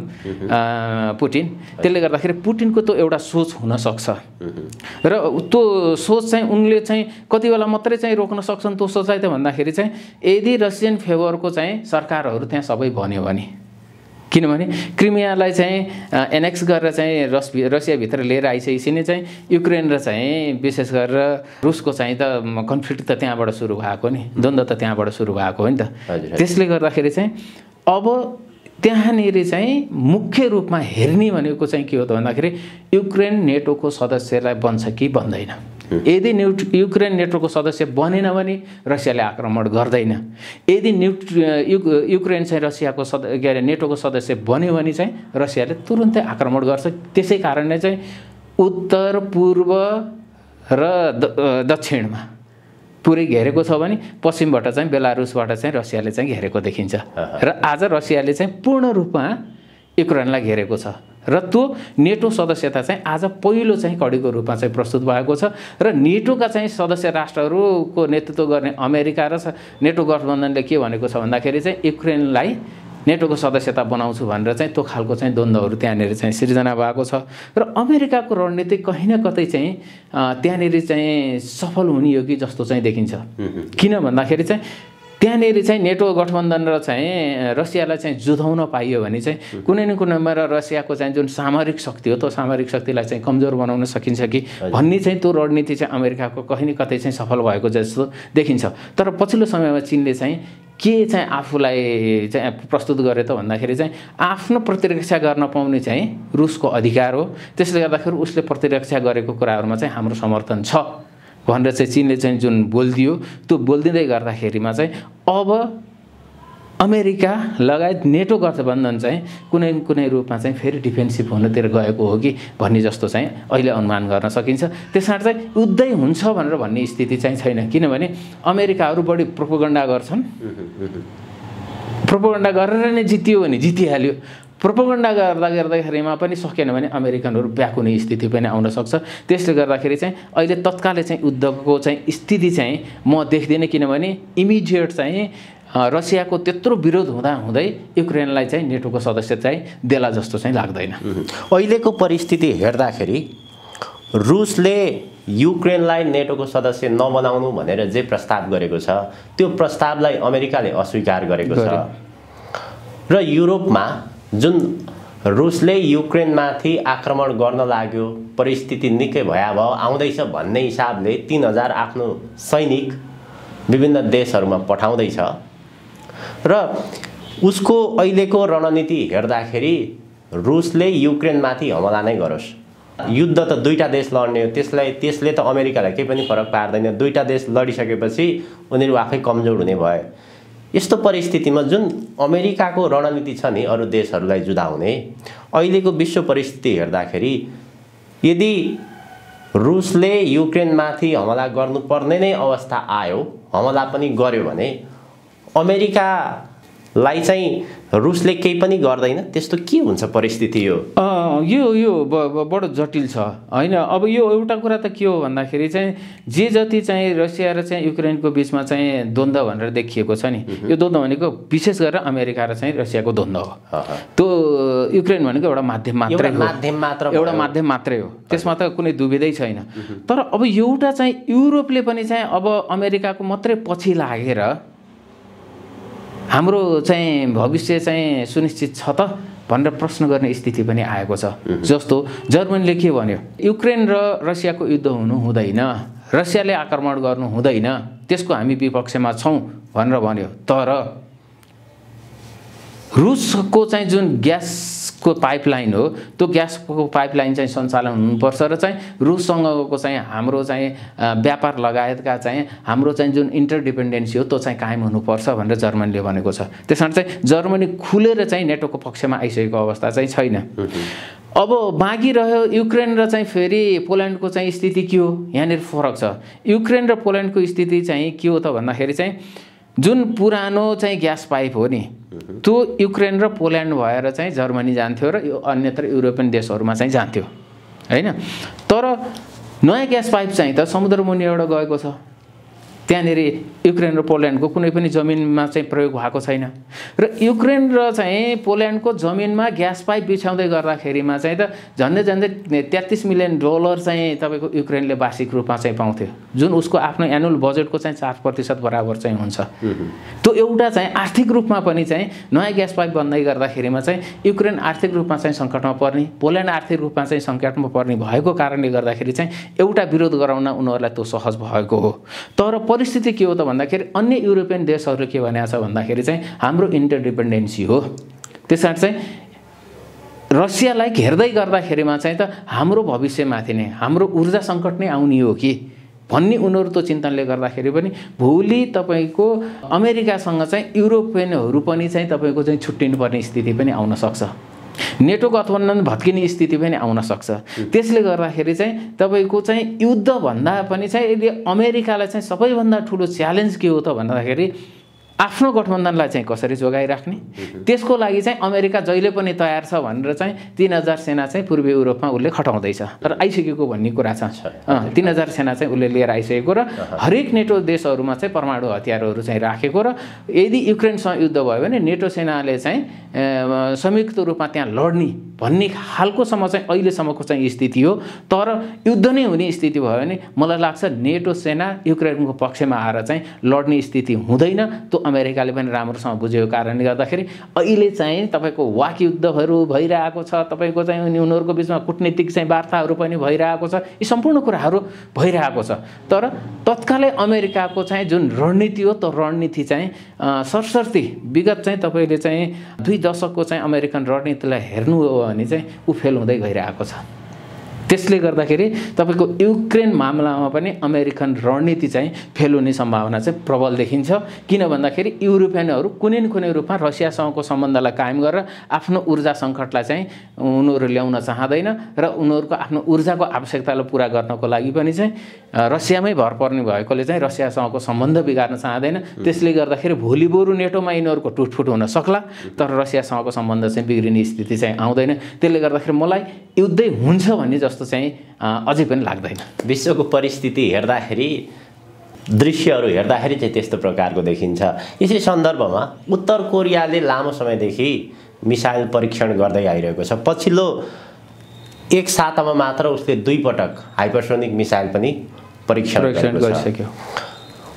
पुटिन। त्यसले गर्दाखेरि पुटिनको त्यो एउटा सोच हुनसक्छ र त्यो सोच चाहिँ उनले चाहिँ कति बेला मात्रै चाहिँ रोक्न सक्छन् त्यो सोचलाई त भन्दाखेरि चाहिँ यदि रसियन फेभरको चाहिँ सरकारहरू त्यहाँ सबै बन्यो भने, किनभने क्रिमियालाई चाहिँ एनेक्स गरेर चाहिँ रसियाभित्र लिएर आइसकेपछि नै चाहिँ युक्रेन र चाहिँ विशेष गरेर रुसको चाहिँ त कन्फ्लिक्ट त त्यहाँबाट सुरु भएको नि, द्वन्द्व त त्यहाँबाट सुरु भएको हो नि त। त्यसले गर्दाखेरि चाहिँ अब त्यहाँनिर चाहिँ मुख्य रूपमा हेर्ने भनेको चाहिँ के हो त भन्दाखेरि युक्रेन नेटोको सदस्यलाई बन्छ कि बन्दैन। यदि युक्रेन नेटोको सदस्य बनेन भने रसियाले आक्रमण गर्दैन। यदि युक्रेन चाहिँ रसियाको के अरे नेटोको सदस्य बन्यो भने चाहिँ रसियाले तुरुन्तै आक्रमण गर्छ। त्यसै कारण नै चाहिँ उत्तर पूर्व र दक्षिणमा पुरै घेरेको छ भने पश्चिमबाट चाहिँ बेलारुसबाट चाहिँ रसियाले चाहिँ घेरेको देखिन्छ र आज रसियाले चाहिँ पूर्ण रूपमा युक्रेनलाई घेरेको छ र त्यो नेटो सदस्यता चाहिँ आज पहिलो चाहिँ कडीको रूपमा चाहिँ प्रस्तुत भएको छ र नेटोका चाहिँ सदस्य राष्ट्रहरूको नेतृत्व गर्ने अमेरिका र नेटो गठबन्धनले के भनेको छ भन्दाखेरि चाहिँ युक्रेनलाई नेटोको सदस्यता बनाउँछु भनेर चाहिँ त्यो खालको चाहिँ द्वन्द्वहरू त्यहाँनिर चाहिँ सिर्जना भएको छ र अमेरिकाको रणनीति कहीँ न कतै चाहिँ त्यहाँनिर चाहिँ सफल हुने हो कि जस्तो चाहिँ देखिन्छ। किन भन्दाखेरि चाहिँ त्यहाँनिर चाहिँ नेटो गठबन्धन र चाहिँ रसियालाई चाहिँ जुधाउन पाइयो भने चाहिँ कुनै न कुनैमा रसियाको चाहिँ जुन सामरिक शक्ति हो त्यो सामरिक शक्तिलाई चाहिँ कमजोर बनाउन सकिन्छ कि भन्ने चाहिँ त्यो रणनीति चाहिँ अमेरिकाको कहीँ न कतै चाहिँ सफल भएको जस्तो देखिन्छ। तर पछिल्लो समयमा चीनले चाहिँ के चाहिँ आफूलाई चाहिँ प्रस्तुत गरे त भन्दाखेरि चाहिँ आफ्नो प्रतिरक्षा गर्न पाउने चाहिँ रुसको अधिकार हो, त्यसले गर्दाखेरि उसले प्रतिरक्षा गरेको कुराहरूमा चाहिँ हाम्रो समर्थन छ भनेर चाहिँ चीनले चाहिँ जुन बोलिदियो त्यो बोलिदिँदै गर्दाखेरिमा चाहिँ अब अमेरिका लगायत नेटो गठबन्धन चाहिँ कुनै न कुनै रूपमा चाहिँ फेरि डिफेन्सिभ हुनतिर गएको हो कि भन्ने जस्तो चाहिँ अहिले अनुमान गर्न सकिन्छ। त्यसबाट चाहिँ युद्धै हुन्छ भनेर भन्ने स्थिति चाहिँ छैन, किनभने अमेरिकाहरू बढी प्रोपोगन्डा गर्छन्। प्रोपोगन्डा गरेर नै जितियो भने जितिहाल्यो, प्रोपोगन्डा गर्दाखेरिमा पनि सकेन भने अमेरिकनहरू ब्याक हुने स्थिति पनि आउन सक्छ। त्यसले गर्दाखेरि चाहिँ अहिले तत्कालै चाहिँ युद्धको चाहिँ स्थिति चाहिँ म देख्दिनँ, किनभने इमिडिएट चाहिँ रसियाको त्यत्रो विरोध हुँदाहुँदै युक्रेनलाई चाहिँ नेटोको सदस्य चाहिँ देला जस्तो चाहिँ लाग्दैन। अहिलेको परिस्थिति हेर्दाखेरि रुसले युक्रेनलाई नेटोको सदस्य नबनाउनु भनेर जे प्रस्ताव गरेको छ त्यो प्रस्तावलाई अमेरिकाले अस्वीकार गरेको छ र युरोपमा जुन रुसले युक्रेनमाथि आक्रमण गर्न लाग्यो, परिस्थिति निकै भयावह आउँदैछ भन्ने हिसाबले 3000 आफ्नो सैनिक विभिन्न देशहरूमा पठाउँदैछ र उसको अहिलेको रणनीति हेर्दाखेरि रुसले युक्रेनमाथि हमला नै गरोस्। युद्ध त दुईटा देश लड्ने हो, त्यसले त अमेरिकालाई केही पनि फरक पार्दैन। दुईटा देश लडिसकेपछि उनीहरू आफै कमजोर हुने भए। यस्तो परिस्थितिमा जुन अमेरिकाको रणनीति छ नि अरू देशहरूलाई जुधाउने, अहिलेको विश्व परिस्थिति हेर्दाखेरि यदि रुसले युक्रेनमाथि हमला गर्नुपर्ने नै अवस्था आयो, हमला पनि गर्यो भने अमेरिकालाई चाहिँ रुसले केही पनि गर्दैन, त्यस्तो के हुन्छ परिस्थिति? यो बडो जटिल छ हैन। अब यो एउटा कुरा त के हो भन्दाखेरि चाहिँ जे जति चाहिँ रसिया र चाहिँ युक्रेनको बिचमा चाहिँ द्वन्द्व भनेर देखिएको छ नि, यो द्वन्द्व भनेको विशेष गरेर अमेरिका र चाहिँ रसियाको द्वन्द्व हो। त्यो युक्रेन भनेको एउटा माध्यम मात्रै हो, त्यसमा त कुनै दुविधै छैन। तर अब एउटा चाहिँ युरोपले पनि चाहिँ अब अमेरिकाको मात्रै पछि लागेर हाम्रो चाहिँ भविष्य चाहिँ सुनिश्चित छ त भनेर प्रश्न गर्ने स्थिति पनि आएको छ। जस्तो जर्मनीले के भन्यो, युक्रेन र रसियाको युद्ध हुनु हुँदैन, रसियाले आक्रमण गर्नु हुँदैन, त्यसको हामी विपक्षमा छौँ भनेर भन्यो। तर रुसको चाहिँ जुन ग्यासको पाइपलाइन हो त्यो ग्यासको पाइपलाइन चाहिँ सञ्चालन हुनुपर्छ र चाहिँ रुससँगको चाहिँ हाम्रो चाहिँ व्यापार लगायतका चाहिँ हाम्रो चाहिँ जुन इन्टरडिपेन्डेन्सी हो त्यो चाहिँ कायम हुनुपर्छ भनेर जर्मनीले भनेको छ। त्यसमा चाहिँ जर्मनी खुलेर चाहिँ नेटोको पक्षमा आइसकेको अवस्था चाहिँ छैन। अब बाँकी रह्यो युक्रेन र चाहिँ फेरि पोल्यान्डको चाहिँ स्थिति के हो, यहाँनिर फरक छ। युक्रेन र पोल्यान्डको स्थिति चाहिँ के हो त भन्दाखेरि चाहिँ जुन पुरानो चाहिँ ग्यास पाइप हो नि त्यो युक्रेन र पोल्यान्ड भएर चाहिँ जर्मनी जान्थ्यो र अन्यत्र युरोपियन देशहरूमा चाहिँ जान्थ्यो हैन। तर नयाँ ग्यास पाइप चाहिँ त समुद्रमुनिबाट गएको छ, त्यहाँनिर युक्रेन र पोल्यान्डको कुनै पनि जमिनमा चाहिँ प्रयोग भएको छैन र युक्रेन र चाहिँ पोल्यान्डको जमिनमा ग्यास पाइप बिछाउँदै गर्दाखेरिमा चाहिँ त झन्डै $33 मिलियन चाहिँ तपाईँको युक्रेनले वार्षिक रूपमा चाहिँ पाउँथ्यो, जुन उसको आफ्नो एनुअल बजेटको चाहिँ 4% बराबर चाहिँ हुन्छ। त्यो एउटा चाहिँ आर्थिक रूपमा पनि चाहिँ नयाँ ग्यास पाइप बन्दै गर्दाखेरिमा चाहिँ युक्रेन आर्थिक रूपमा चाहिँ सङ्कटमा पर्ने, पोल्यान्ड आर्थिक रूपमा चाहिँ सङ्कटमा पर्ने भएको कारणले गर्दाखेरि चाहिँ एउटा विरोध गराउन उनीहरूलाई त्यो सहज भएको हो। तर परिस्थिति के हो त भन्दाखेरि अन्य युरोपियन देशहरू के भनेको छ भन्दाखेरि चाहिँ हाम्रो इन्टरडिपेन्डेन्सी हो। त्यसबाट चाहिँ रसियालाई घेर्दै गर्दाखेरिमा चाहिँ त हाम्रो भविष्यमाथि नै हाम्रो ऊर्जा सङ्कट नै आउने हो कि भन्ने उनीहरू त्यो चिन्तनले गर्दाखेरि पनि भोलि तपाईँको अमेरिकासँग चाहिँ युरोपियनहरू पनि चाहिँ तपाईँको चाहिँ छुट्टिनु पर्ने स्थिति पनि आउन सक्छ, नेटो गठबन्धन भत्किने स्थिति पनि आउन सक्छ। त्यसले गर्दाखेरि चाहिँ तपाईँको चाहिँ युद्ध भन्दा पनि चाहिँ अमेरिकालाई चाहिँ सबैभन्दा ठुलो च्यालेन्ज के हो त भन्दाखेरि आफ्नो गठबन्धनलाई चाहिँ कसरी जोगाइराख्ने, त्यसको लागि चाहिँ अमेरिका जहिले पनि तयार छ भनेर चाहिँ 3000 सेना चाहिँ पूर्वी युरोपमा उसले खटाउँदैछ र आइसकेको भन्ने कुरा छ। 3000 सेना चाहिँ उसले लिएर आइसकेको र हरेक नेटो देशहरूमा चाहिँ परमाणु हतियारहरू चाहिँ राखेको र यदि युक्रेनसँग युद्ध भयो भने नेटो सेनाले चाहिँ संयुक्त रूपमा त्यहाँ लड्ने भन्ने खालकोसम्म चाहिँ अहिलेसम्मको चाहिँ स्थिति हो। तर युद्ध नै हुने स्थिति भयो भने मलाई लाग्छ नेटो सेना युक्रेनको पक्षमा आएर चाहिँ लड्ने स्थिति हुँदैन। त्यो अमेरिकाले पनि राम्रोसँग बुझेको कारणले गर्दाखेरि अहिले चाहिँ तपाईँको वाक युद्धहरू भइरहेको छ, तपाईँको चाहिँ उनीहरूको बिचमा कूटनीतिक चाहिँ वार्ताहरू पनि भइरहेको छ, यी सम्पूर्ण कुराहरू भइरहेको छ। तर तत्कालै अमेरिकाको चाहिँ जुन रणनीति हो त्यो रणनीति चाहिँ सरसर्ती विगत चाहिँ तपाईँले चाहिँ 2 दशकको चाहिँ अमेरिकन रणनीतिलाई हेर्नु हो भने चाहिँ ऊ फेल हुँदै गइरहेको छ। त्यसले गर्दाखेरि तपाईँको युक्रेन मामलामा पनि अमेरिकन रणनीति चाहिँ फेल हुने सम्भावना चाहिँ प्रबल देखिन्छ। किन भन्दाखेरि युरोपियनहरू कुनै न कुनै रूपमा रसियासँगको सम्बन्धलाई कायम गरेर आफ्नो ऊर्जा सङ्कटलाई चाहिँ उनीहरू ल्याउन चाहँदैन र उनीहरूको आफ्नो ऊर्जाको आवश्यकतालाई पुरा गर्नको लागि पनि चाहिँ रसियामै भर पर्ने भएकोले चाहिँ रसियासँगको सम्बन्ध बिगार्न चाहँदैन। त्यसले गर्दाखेरि भोलि बरु नेटोमा यिनीहरूको टुटफुट हुन सक्ला तर रसियासँगको सम्बन्ध चाहिँ बिग्रिने स्थिति चाहिँ आउँदैन। त्यसले गर्दाखेरि मलाई युद्धै हुन्छ भन्ने जस्तो चाहिँ अझै पनि लाग्दैन। विश्वको परिस्थिति हेर्दाखेरि दृश्यहरू हेर्दाखेरि चाहिँ त्यस्तो प्रकारको देखिन्छ। यसै सन्दर्भमा उत्तर कोरियाले लामो समयदेखि मिसाइल परीक्षण गर्दै आइरहेको छ। पछिल्लो एक सातामा मात्र उसले 2 पटक हाइपरसोनिक मिसाइल पनि परीक्षण गरिसक्यो।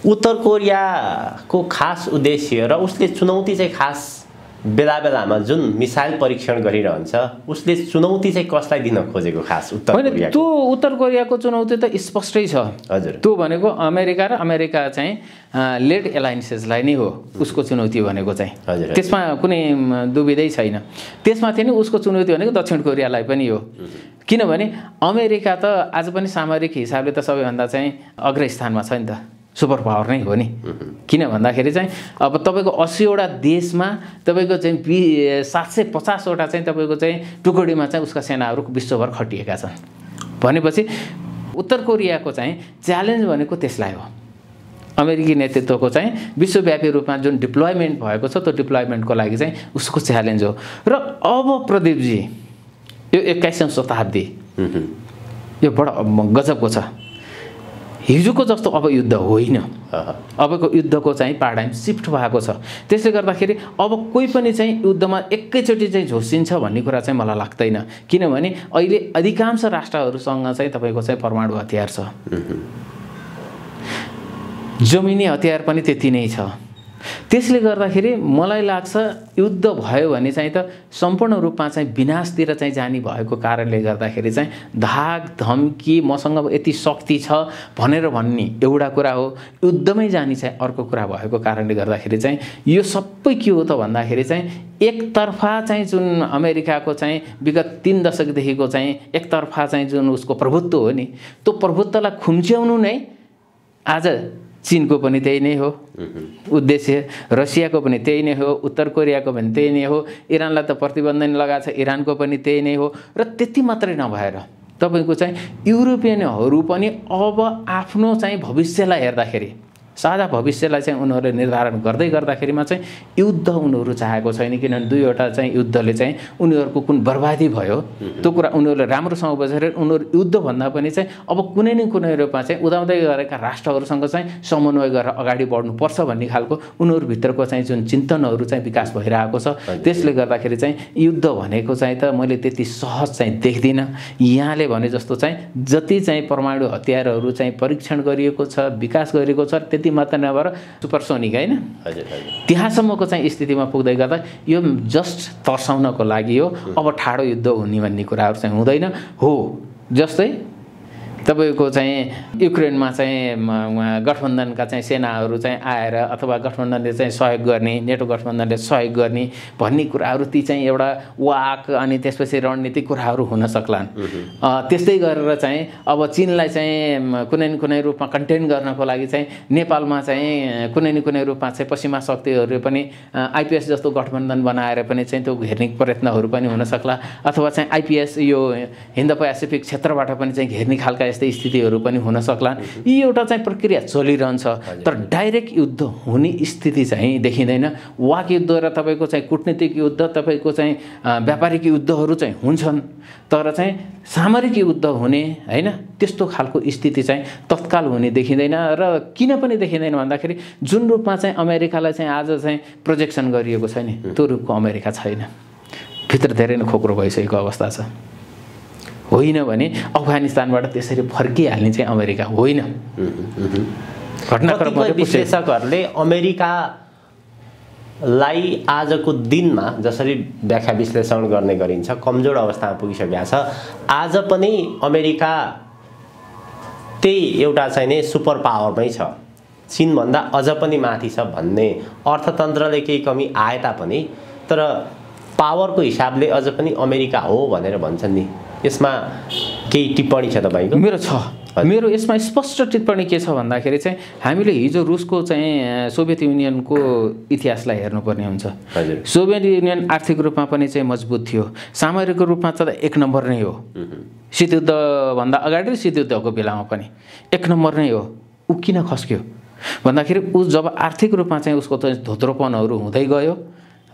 उत्तर कोरियाको खास उद्देश्य र उसले चुनौती चाहिँ खास बेला बेलामा जुन मिसाइल परीक्षण गरिरहन्छ उसले चुनौती चाहिँ कसलाई दिन खोजेको खास उत्तर कोरिया? त्यो उत्तर कोरियाको चुनौती त स्पष्टै छ। हजुर, त्यो भनेको अमेरिका र अमेरिका चाहिँ लेड एलायन्सेसलाई नै हो उसको चुनौती भनेको चाहिँ। हजुर, त्यसमा कुनै दुविधै छैन। त्यसमाथि नै उसको चुनौती भनेको दक्षिण कोरियालाई पनि हो। किनभने अमेरिका त आज पनि सामरिक हिसाबले त सबैभन्दा चाहिँ अग्रस्थानमा छ नि त, सुपर पावर नै हो नि। किन भन्दाखेरि चाहिँ अब तपाईँको 80वटा देशमा तपाईँको चाहिँ 750वटा चाहिँ तपाईँको चाहिँ टुकडीमा चाहिँ उसका सेनाहरू विश्वभर खटिएका छन् भनेपछि उत्तर कोरियाको चाहिँ च्यालेन्ज भनेको त्यसलाई हो। अमेरिकी नेतृत्वको चाहिँ विश्वव्यापी रूपमा जुन डिप्लोयमेन्ट भएको छ त्यो डिप्लोयमेन्टको लागि चाहिँ उसको च्यालेन्ज हो। र अब प्रदीपजी यो 21औं शताब्दी यो बडो गजबको छ। हिजोको जस्तो अब युद्ध होइन, अबको युद्धको चाहिँ पाराडाइम सिफ्ट भएको छ। त्यसले गर्दाखेरि अब कोही पनि चाहिँ युद्धमा एकैचोटि चाहिँ झोसिन्छ भन्ने कुरा चाहिँ मलाई लाग्दैन। किनभने अहिले अधिकांश राष्ट्रहरूसँग चाहिँ तपाईँको चाहिँ परमाणु हतियार छ, जमिनी हतियार पनि त्यति नै छ। त्यसले गर्दाखेरि मलाई लाग्छ युद्ध भयो भने चाहिँ त सम्पूर्ण रूपमा चाहिँ विनाशतिर चाहिँ जाने भएको कारणले गर्दाखेरि चाहिँ धाक धम्की मसँग यति शक्ति छ भनेर भन्ने एउटा कुरा हो, युद्धमै जाने चाहिँ अर्को कुरा भएको कारणले गर्दाखेरि चाहिँ यो सबै के हो त भन्दाखेरि चाहिँ एकतर्फा चाहिँ जुन अमेरिकाको चाहिँ विगत 3 दशकदेखिको चाहिँ एकतर्फा चाहिँ जुन उसको प्रभुत्व हो नि त्यो प्रभुत्वलाई खुम्च्याउनु नै आज चीनको पनि त्यही नै हो उद्देश्य, रसियाको पनि त्यही नै हो, उत्तर कोरियाको पनि त्यही नै हो, इरानलाई त प्रतिबन्ध लगाएको छ इरानको पनि त्यही नै हो। र त्यति मात्रै नभएर तपाईको चाहिँ युरोपियनहरू पनि अब आफ्नो चाहिँ भविष्यलाई हेर्दाखेरि साझा भविष्यलाई चाहिँ उनीहरूले निर्धारण गर्दै गर्दाखेरिमा चाहिँ युद्ध उनीहरू चाहेको छैन। किनभने 2वटा चाहिँ युद्धले चाहिँ उनीहरूको कुन बर्बादी भयो त्यो कुरा उनीहरूले राम्रोसँग बुझेर उनीहरू युद्धभन्दा पनि चाहिँ अब कुनै न कुनै रूपमा चाहिँ उदाउँदै गरेका राष्ट्रहरूसँग चाहिँ समन्वय गरेर अगाडि बढ्नुपर्छ भन्ने खालको उनीहरूभित्रको चाहिँ जुन चिन्तनहरू चाहिँ विकास भइरहेको छ। त्यसले गर्दाखेरि चाहिँ युद्ध भनेको चाहिँ त मैले त्यति सहज चाहिँ देख्दिनँ। यहाँले भने जस्तो चाहिँ जति चाहिँ परमाणु हतियारहरू चाहिँ परीक्षण गरिएको छ विकास गरिएको छ त्यति मात्र नभएर सुपरसोनिक हैन त्यहाँसम्मको चाहिँ स्थितिमा पुग्दै गर्दा यो जस्ट तर्साउनको लागि हो। अब ठाडो युद्ध हुने भन्ने कुराहरू चाहिँ हुँदैन हो। जस्तै तपाईको चाहिँ युक्रेनमा चाहिँ गठबन्धनका चाहिँ सेनाहरू चाहिँ आएर अथवा गठबन्धनले चाहिँ सहयोग गर्ने नेटो गठबन्धनले सहयोग गर्ने भन्ने कुराहरू ती चाहिँ एउटा वाक अनि त्यसपछि रणनीतिक कुराहरू हुन सक्लान्। त्यस्तै गरेर चाहिँ अब चीनलाई चाहिँ कुनै न कुनै रूपमा कन्टेन गर्नको लागि चाहिँ नेपालमा चाहिँ कुनै न कुनै रूपमा चाहिँ पश्चिमा शक्तिहरूले पनि आइपिएस जस्तो गठबन्धन बनाएर पनि चाहिँ त्यो घेर्ने प्रयत्नहरू पनि हुन सक्ला अथवा चाहिँ आइपिएस यो हिन्द पेसिफिक क्षेत्रबाट पनि चाहिँ घेर्ने खालका यस्तै स्थितिहरू पनि हुन सक्लान्। यी एउटा चाहिँ प्रक्रिया चलिरहन्छ, तर डाइरेक्ट युद्ध हुने स्थिति चाहिँ देखिँदैन। वाक युद्ध र तपाईँको चाहिँ कूटनीतिक युद्ध, तपाईँको चाहिँ व्यापारिक युद्धहरू चाहिँ हुन्छन्, तर चाहिँ सामरिक युद्ध हुने होइन त्यस्तो खालको स्थिति चाहिँ तत्काल हुने देखिँदैन। र किन पनि देखिँदैन भन्दाखेरि जुन रूपमा चाहिँ अमेरिकालाई चाहिँ आज चाहिँ प्रोजेक्सन गरिएको छ नि, त्यो रूपको अमेरिका छैन। भित्र धेरै नै खोक्रो भइसकेको अवस्था छ। होइन भने अफगानिस्तानबाट त्यसरी फर्किहाल्ने चाहिँ अमेरिका होइन। घटनाक्रम विश्लेषकहरूले अमेरिकालाई आजको दिनमा जसरी व्याख्या विश्लेषण गर्ने गरिन्छ कमजोर अवस्थामा पुगिसकेको छ। आज पनि अमेरिका त्यही एउटा चाहिँ नि सुपर पावरमै छ, चीनभन्दा अझ पनि माथि छ भन्ने अर्थतन्त्रले केही कमी आए तापनि, तर पावरको हिसाबले अझ पनि अमेरिका हो भनेर भन्छन् नि। यसमा केही टिप्पणी छ तपाईँको? मेरो यसमा स्पष्ट टिप्पणी के छ भन्दाखेरि चाहिँ हामीले हिजो रुसको चाहिँ सोभियत युनियनको इतिहासलाई हेर्नुपर्ने हुन्छ। सोभियत युनियन आर्थिक रूपमा पनि चाहिँ मजबुत थियो, सामरिक रूपमा त एक नम्बर नै हो। शीतयुद्धभन्दा अगाडि शीतयुद्धको बेलामा पनि एक नम्बर नै हो। ऊ किन खस्क्यो भन्दाखेरि ऊ जब आर्थिक रूपमा चाहिँ उसको चाहिँ धोत्रोपनहरू हुँदै गयो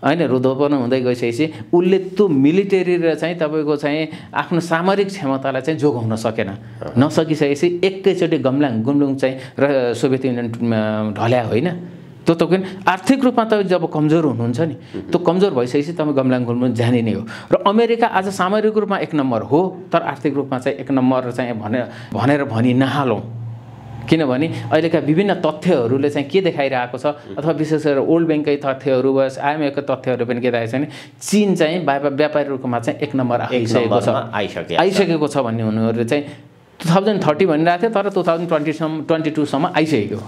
होइन, रुद्धोपन हुँदै गइसकेपछि उसले त्यो मिलिटरी र चाहिँ तपाईँको चाहिँ आफ्नो सामरिक क्षमतालाई चाहिँ जोगाउन सकेन। नसकिसकेपछि एकैचोटि गुम्लुङ चाहिँ र सोभियत युनियन ढल्या होइन। त्यो त आर्थिक रूपमा तपाईँ जब कमजोर हुनुहुन्छ नि, त्यो कमजोर भइसकेपछि तपाईँ गुम्लुङ जाने नै हो। र अमेरिका आज सामरिक रूपमा एक नम्बर हो, तर आर्थिक रूपमा चाहिँ एक नम्बर चाहिँ भनेर भनि नहालौँ। किनभने अहिलेका विभिन्न तथ्यहरूले चाहिँ के देखाइरहेको छ, अथवा विशेष गरेर वर्ल्ड ब्याङ्ककै तथ्यहरू वा IMF का तथ्यहरू पनि के देखाएको छ भने चीन चाहिँ व्यापारिक रूपमा चाहिँ एक नम्बर आइसकेको छ भन्ने उनीहरूले चाहिँ 2030 भनिरहेको थियो, तर 2022 सम्म आइसकेको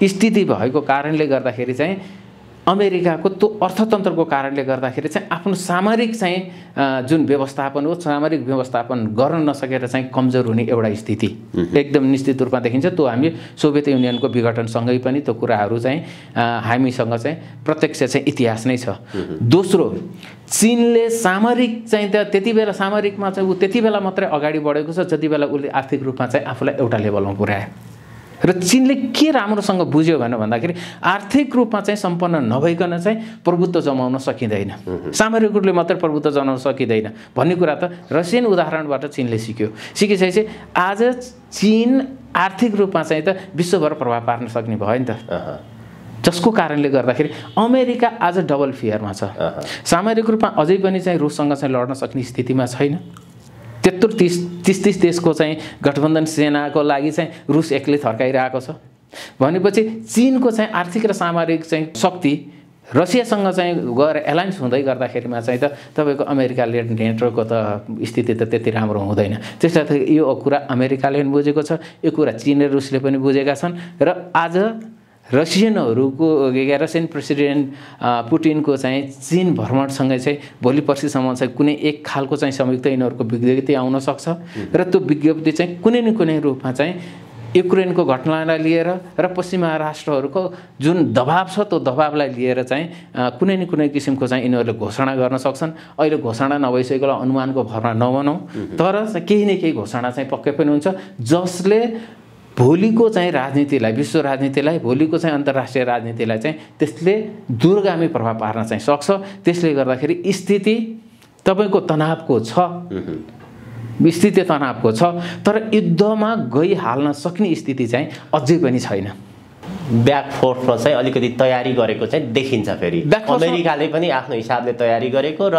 स्थिति भएको कारणले गर्दाखेरि चाहिँ अमेरिकाको त्यो अर्थतन्त्रको कारणले गर्दाखेरि चाहिँ आफ्नो सामरिक चाहिँ जुन व्यवस्थापन हो, सामरिक व्यवस्थापन गर्न नसकेर चाहिँ कमजोर हुने एउटा स्थिति एकदम निश्चित रूपमा देखिन्छ। त्यो हामी सोभियत युनियनको विघटनसँगै पनि त्यो कुराहरू चाहिँ हामीसँग चाहिँ प्रत्यक्ष चाहिँ इतिहास नै छ। दोस्रो, चीनले सामरिक चाहिँ त्यति बेला सामरिकमा चाहिँ ऊ त्यति बेला मात्रै अगाडि बढेको छ जति बेला उसले आर्थिक रूपमा चाहिँ आफूलाई एउटा लेभलमा पुर्यायो। र चीनले के राम्रोसँग बुझ्यो भन्दाखेरि आर्थिक रूपमा चाहिँ सम्पन्न नभइकन चाहिँ प्रभुत्व जमाउन सकिँदैन, सामरिक रूपले मात्रै प्रभुत्व जमाउन सकिँदैन भन्ने कुरा त रसियन उदाहरणबाट चीनले सिकिसकेपछि आज चीन आर्थिक रूपमा चाहिँ त विश्वभर प्रभाव पार्न सक्ने भयो नि त, जसको कारणले गर्दाखेरि अमेरिका आज डबल फियरमा छ। सामरिक रूपमा अझै पनि चाहिँ रुससँग चाहिँ लड्न सक्ने स्थितिमा छैन। 30 देशको चाहिँ गठबन्धन सेनाको लागि चाहिँ रुस एक्लै थर्काइरहेको छ भनेपछि चीनको चाहिँ आर्थिक र सामरिक चाहिँ शक्ति रसियासँग चाहिँ गएर एलायन्स हुँदै गर्दाखेरिमा चाहिँ त तपाईँको अमेरिका लेड नेटवर्कको त स्थिति त त्यति राम्रो हुँदैन। त्यसैले यो कुरा अमेरिकाले पनि बुझेको छ, यो कुरा चीन र रुसले पनि बुझेका छन्। र आज रसियन प्रेसिडेन्ट पुटिनको चाहिँ चीन भ्रमणसँगै चाहिँ भोलि पर्सिसम्म चाहिँ कुनै एक खालको चाहिँ संयुक्त यिनीहरूको विज्ञप्ति आउन सक्छ र त्यो विज्ञप्ति चाहिँ कुनै न कुनै रूपमा चाहिँ युक्रेनको घटनालाई लिएर र पश्चिमा राष्ट्रहरूको जुन दबाब छ त्यो दबाबलाई लिएर चाहिँ कुनै न कुनै किसिमको चाहिँ यिनीहरूले घोषणा गर्न सक्छन्। अहिले घोषणा नभइसकेको अनुमानको भरमा नबनाऊ, तर केही न केही घोषणा चाहिँ पक्कै पनि हुन्छ जसले भोलिको चाहिँ राजनीतिलाई, विश्व राजनीतिलाई, भोलिको चाहिँ अन्तर्राष्ट्रिय राजनीतिलाई चाहिँ त्यसले दूरगामी प्रभाव पार्न चाहिँ सक्छ। त्यसले गर्दाखेरि स्थिति तपाईँको तनावको छ, स्थिति तनावको छ, तर युद्धमा गइहाल्न सक्ने स्थिति चाहिँ अझै पनि छैन। ब्याकफोर्समा चाहिँ अलिकति तयारी गरेको चाहिँ देखिन्छ। फेरि अमेरिकाले पनि आफ्नो हिसाबले तयारी गरेको र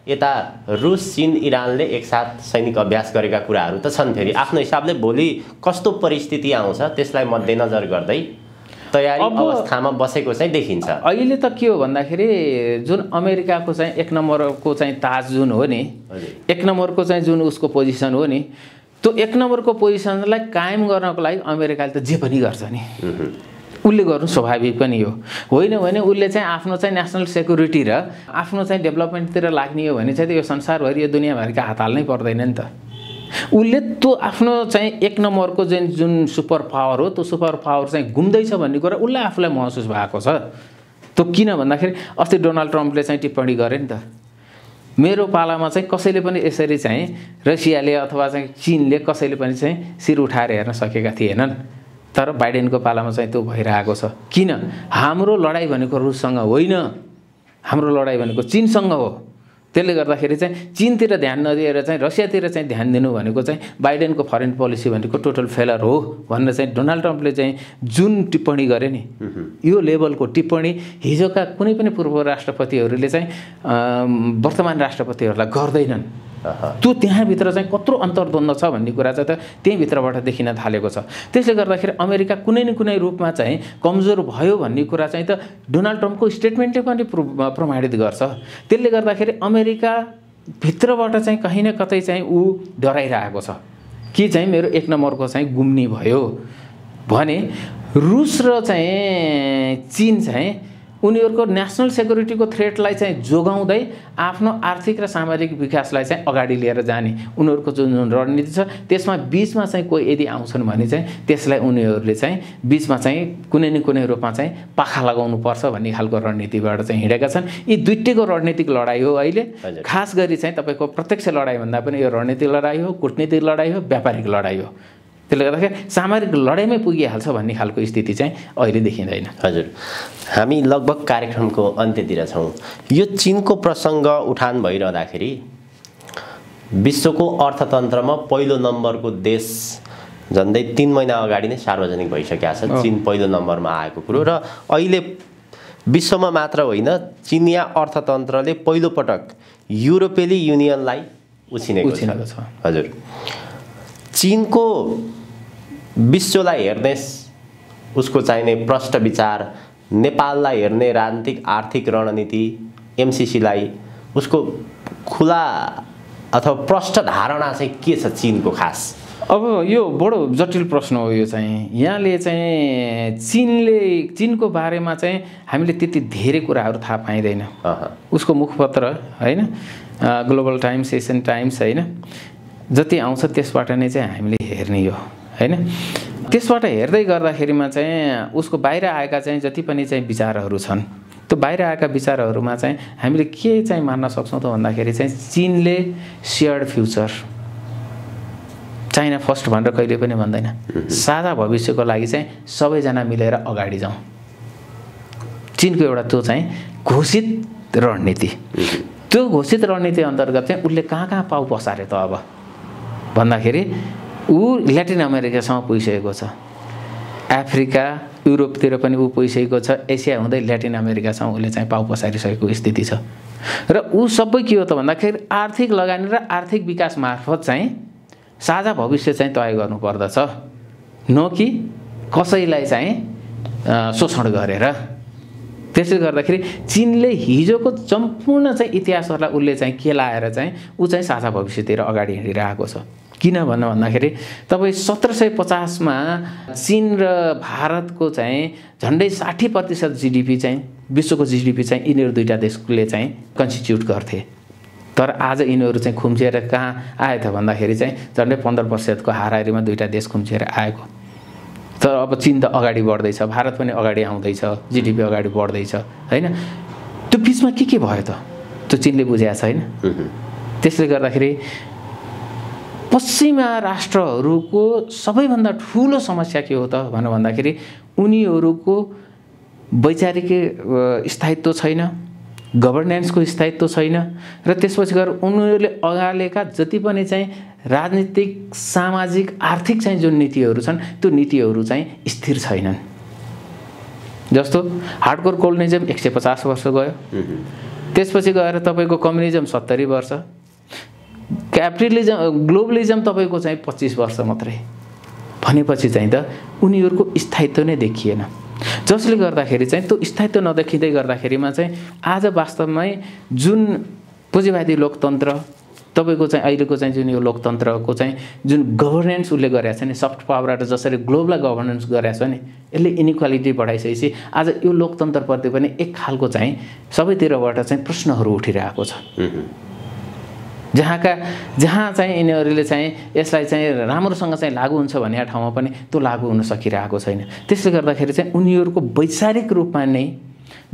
यता रुस, चीन, इरानले एकसाथ सैनिक अभ्यास गरेका कुराहरू त छन्। फेरि आफ्नो हिसाबले भोलि कस्तो परिस्थिति आउँछ त्यसलाई मध्यनजर गर्दै तयारी अवस्थामा बसेको चाहिँ देखिन्छ। अहिले त के हो भन्दाखेरि जुन अमेरिकाको चाहिँ एक नम्बरको चाहिँ ताज जुन हो नि, एक नम्बरको चाहिँ जुन उसको पोजिसन हो नि, त्यो एक नम्बरको पोजिसनलाई कायम गर्नको लागि अमेरिकाले त जे पनि गर्छ नि, उसले गर्नु स्वाभाविक पनि हो। होइन भने उसले चाहिँ आफ्नो चाहिँ नेसनल सेक्युरिटी र आफ्नो चाहिँ डेभलपमेन्टतिर लाग्ने हो भने चाहिँ यो संसारभरि, यो दुनियाँभरिका हात हाल्नै पर्दैन नि त। उसले त्यो आफ्नो चाहिँ एक नम्बरको जुन सुपर पावर हो, त्यो सुपर पावर चाहिँ गुम्दैछ भन्ने कुरा उसलाई आफूलाई महसुस भएको छ। त्यो किन भन्दाखेरि अस्ति डोनाल्ड ट्रम्पले चाहिँ टिप्पणी गरे नि त, मेरो पालामा चाहिँ कसैले पनि यसरी चाहिँ रसियाले अथवा चाहिँ चीनले कसैले पनि चाहिँ शिर उठाएर हेर्न सकेका थिएनन्। तर बाइडेनको पालामा चाहिँ त्यो भइरहेको छ। किन? हाम्रो लडाइँ भनेको रुससँग होइन, हाम्रो लडाइँ भनेको चीनसँग हो। त्यसले गर्दाखेरि चाहिँ चीनतिर ध्यान नदिएर चाहिँ रसियातिर चाहिँ ध्यान दिनु भनेको चाहिँ बाइडेनको फरेन पोलिसी भनेको टोटल फेलर हो भनेर चाहिँ डोनाल्ड ट्रम्पले चाहिँ जुन टिप्पणी गरे नि, यो लेभलको टिप्पणी हिजोका कुनै पनि पूर्व राष्ट्रपतिहरूले चाहिँ वर्तमान राष्ट्रपतिहरूलाई गर्दैनन्। त्यो त्यहाँभित्र चाहिँ कत्रो अन्तर्द्वन्द छ भन्ने कुरा चाहिँ त त्यहीँभित्रबाट देखिन थालेको छ। त्यसले गर्दाखेरि अमेरिका कुनै न कुनै रूपमा चाहिँ कमजोर भयो भन्ने कुरा चाहिँ त डोनाल्ड ट्रम्पको स्टेटमेन्टले पनि प्रमाणित गर्छ। त्यसले गर्दाखेरि अमेरिका भित्रबाट चाहिँ कहीँ न कतै चाहिँ ऊ डराइरहेको छ कि चाहिँ मेरो एक नम्बरको चाहिँ गुम्नी भयो भने रुस र चाहिँ चीन चाहिँ उनीहरूको नेसनल सेक्युरिटीको थ्रेटलाई चाहिँ जोगाउँदै आफ्नो आर्थिक र सामाजिक विकासलाई चाहिँ अगाडि लिएर जाने उनीहरूको जुन रणनीति छ त्यसमा बीचमा चाहिँ कोही यदि आउँछन् भने चाहिँ त्यसलाई उनीहरूले चाहिँ बीचमा चाहिँ कुनै न कुनै रूपमा चाहिँ पाखा लगाउनु पर्छ भन्ने खालको रणनीतिबाट चाहिँ हिँडेका छन्। यी दुईटैको रणनीतिक लडाइँ हो अहिले। खास गरी चाहिँ तपाईँको प्रत्यक्ष लडाइँभन्दा पनि यो रणनीतिक लडाइँ हो, कूटनीतिक लडाइँ हो, व्यापारिक लडाइँ हो। त्यसले गर्दाखेरि सामरिक लडाइँमै पुगिहाल्छ भन्ने खालको स्थिति चाहिँ अहिले देखिँदैन। हजुर, हामी लगभग कार्यक्रमको अन्त्यतिर छौँ। यो चीनको प्रसङ्ग उठान भइरहँदाखेरि विश्वको अर्थतन्त्रमा पहिलो नम्बरको देश झन्डै 3 महिना अगाडि नै सार्वजनिक भइसकेको छ। चीन पहिलो नम्बरमा आएको कुरो र अहिले विश्वमा मात्र होइन, चिनिया अर्थतन्त्रले पहिलोपटक युरोपेली युनियनलाई उछिनेको छ। हजुर, चीनको विश्वलाई हेर्ने उसको चाहिने प्रष्ट विचार, नेपाललाई हेर्ने राजनीतिक आर्थिक रणनीति, एमसीसीलाई उसको खुला अथवा प्रष्ट धारणा चाहिँ के छ चीनको खास? अब यो बडो जटिल प्रश्न हो। यो चाहिँ यहाँले चाहिँ चीनको बारेमा चाहिँ हामीले त्यति धेरै कुराहरू थाहा पाइँदैन। उसको मुखपत्र होइन, ग्लोबल टाइम्स, एसियन टाइम्स होइन, जति आउँछ त्यसबाट नै चाहिँ हामीले हेर्ने हो होइन। त्यसबाट हेर्दै गर्दाखेरिमा चाहिँ उसको बाहिर आएका चाहिँ जति पनि चाहिँ विचारहरू छन्, त्यो बाहिर आएका विचारहरूमा चाहिँ हामीले के चाहिँ मान्न सक्छौँ त भन्दाखेरि चाहिँ चीनले सेयर्ड फ्युचर, चाइना फर्स्ट भनेर कहिले पनि भन्दैन। साझा भविष्यको लागि चाहिँ सबैजना मिलेर अगाडि जाउँ, चीनको एउटा त्यो चाहिँ घोषित रणनीति। त्यो घोषित रणनीति अन्तर्गत चाहिँ उसले कहाँ कहाँ पाउ पसारे त अब भन्दाखेरि ऊ ल्याटिन अमेरिकासम्म पुगिसकेको छ, अफ्रिका युरोपतिर पनि ऊ पुगिसकेको छ, एसिया हुँदै ल्याटिन अमेरिकासम्म उसले चाहिँ पाउ पसारिसकेको स्थिति छ। र ऊ सबै के हो त भन्दाखेरि आर्थिक लगानी र आर्थिक विकास मार्फत चाहिँ साझा भविष्य चाहिँ तय गर्नुपर्दछ, न कि कसैलाई चाहिँ शोषण गरेर। त्यसले गर्दाखेरि चीनले हिजोको सम्पूर्ण चाहिँ इतिहासहरूलाई उसले चाहिँ केलाएर चाहिँ ऊ चाहिँ साझा भविष्यतिर अगाडि हिँडिरहेको छ। किन भन्दाखेरि तपाईँ 1750मा चीन र भारतको चाहिँ झन्डै 60% जिडिपी चाहिँ विश्वको जिडिपी चाहिँ यिनीहरू दुईटा देशले चाहिँ कन्स्टिट्युट गर्थे। तर आज यिनीहरू चाहिँ खुम्चिएर कहाँ आए त भन्दाखेरि चाहिँ झन्डै 15% हाराहारीमा दुईटा देश खुम्चिएर आएको। तर अब चीन त अगाडि बढ्दैछ, भारत पनि अगाडि आउँदैछ, जिडिपी अगाडि बढ्दैछ होइन। त्यो बिचमा के भयो त त्यो चीनले बुझेको छैन। त्यसले गर्दाखेरि पश्चिमा राष्ट्रहरूको सबैभन्दा ठुलो समस्या के हो त भन्दाखेरि उनीहरूको वैचारिक स्थायित्व छैन, गभर्नेन्सको स्थायित्व छैन र त्यसपछि गएर उनीहरूले अगालेका जति पनि चाहिँ राजनीतिक, सामाजिक, आर्थिक चाहिँ जुन नीतिहरू छन् त्यो नीतिहरू चाहिँ स्थिर छैनन्। जस्तो हार्डकोर कोलोनिजम 150 वर्ष गयो, त्यसपछि गएर तपाईँको कम्युनिजम 70 वर्ष, क्यापिटलिजम, ग्लोबलिजम तपाईँको चाहिँ 25 वर्ष मात्रै भनेपछि चाहिँ त उनीहरूको स्थायित्व नै देखिएन। जसले गर्दाखेरि चाहिँ त्यो स्थायित्व नदेखिँदै गर्दाखेरिमा चाहिँ आज वास्तवमै जुन पुँजीवादी लोकतन्त्र तपाईँको चाहिँ अहिलेको चाहिँ जुन यो लोकतन्त्रको चाहिँ जुन गभर्नेन्स उसले गरेको छ नि, सफ्ट पावरबाट जसरी ग्लोबल गभर्नेन्स गरेको छ नि, यसले इनइक्वालिटी बढाइसकेपछि आज यो लोकतन्त्रप्रति पनि एक खालको चाहिँ सबैतिरबाट चाहिँ प्रश्नहरू उठिरहेको छ। जहाँ चाहिँ यिनीहरूले चाहिँ यसलाई चाहिँ राम्रोसँग चाहिँ लागू हुन्छ भन्ने ठाउँमा पनि त्यो लागू हुन सकिरहेको छैन। त्यसले गर्दाखेरि चाहिँ उनीहरूको वैचारिक रूपमा नै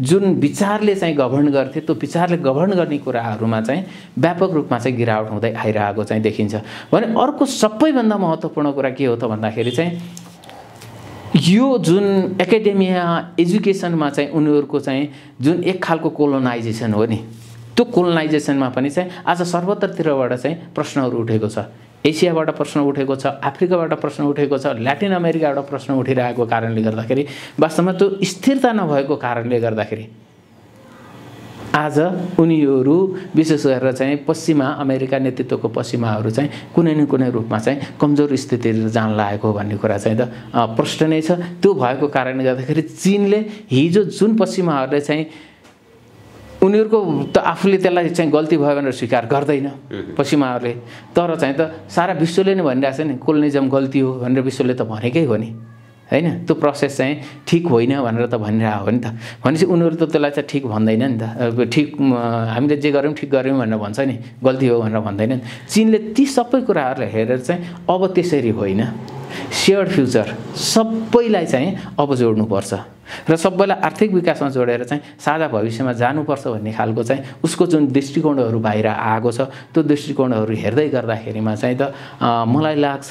जुन विचारले चाहिँ गभर्न गर्थे त्यो विचारले गभर्न गर्ने कुराहरूमा चाहिँ व्यापक रूपमा चाहिँ गिरावट हुँदै आइरहेको चाहिँ देखिन्छ। भने अर्को सबैभन्दा महत्त्वपूर्ण कुरा के हो त भन्दाखेरि चाहिँ यो जुन एकाडेमिया एजुकेसनमा चाहिँ उनीहरूको चाहिँ जुन एक खालको कोलोनाइजेसन हो नि, त्यो कोलोनाइजेसनमा पनि चाहिँ आज सर्वत्रतिरबाट चाहिँ प्रश्नहरू उठेको छ। एसियाबाट प्रश्न उठेको छ, अफ्रिकाबाट प्रश्न उठेको छ, ल्याटिन अमेरिकाबाट प्रश्न उठिरहेको कारणले गर्दाखेरि वास्तवमा त्यो स्थिरता नभएको कारणले गर्दाखेरि आज उनीहरू विशेष गरेर चाहिँ पश्चिमा अमेरिका नेतृत्वको पश्चिमाहरू चाहिँ कुनै न कुनै रूपमा चाहिँ कमजोर स्थितितिर जान लागेको भन्ने कुरा चाहिँ त प्रष्ट नै छ। त्यो भएको कारणले गर्दाखेरि चीनले हिजो जुन पश्चिमाहरूले चाहिँ उनीहरूको त आफूले त्यसलाई चाहिँ गल्ती भयो भनेर स्वीकार गर्दैन पश्चिमाहरूले, तर चाहिँ त सारा विश्वले नै भनिरहेछ नि कोलोनिजम गल्ती हो भनेर विश्वले त भनेकै हो नि हैन। त्यो प्रोसेस चाहिँ ठिक होइन भनेर त भनिरहेको हो नि त। भनेपछि उनीहरू त त्यसलाई चाहिँ ठिक भन्दैन नि त। ठिक हामीले जे गऱ्यौँ ठिक गऱ्यौँ भनेर भन्छ नि, गल्ती हो भनेर भन्दैन नि। चीनले ती सबै कुराहरूलाई हेरेर चाहिँ अब त्यसरी होइन, सेयर्ड फ्युचर सबैलाई चाहिँ अब जोड्नुपर्छ र सबैलाई आर्थिक विकासमा जोडेर चाहिँ साझा भविष्यमा जानुपर्छ भन्ने खालको चाहिँ उसको जुन दृष्टिकोणहरू बाहिर आएको छ त्यो दृष्टिकोणहरू हेर्दै गर्दाखेरिमा चाहिँ त मलाई लाग्छ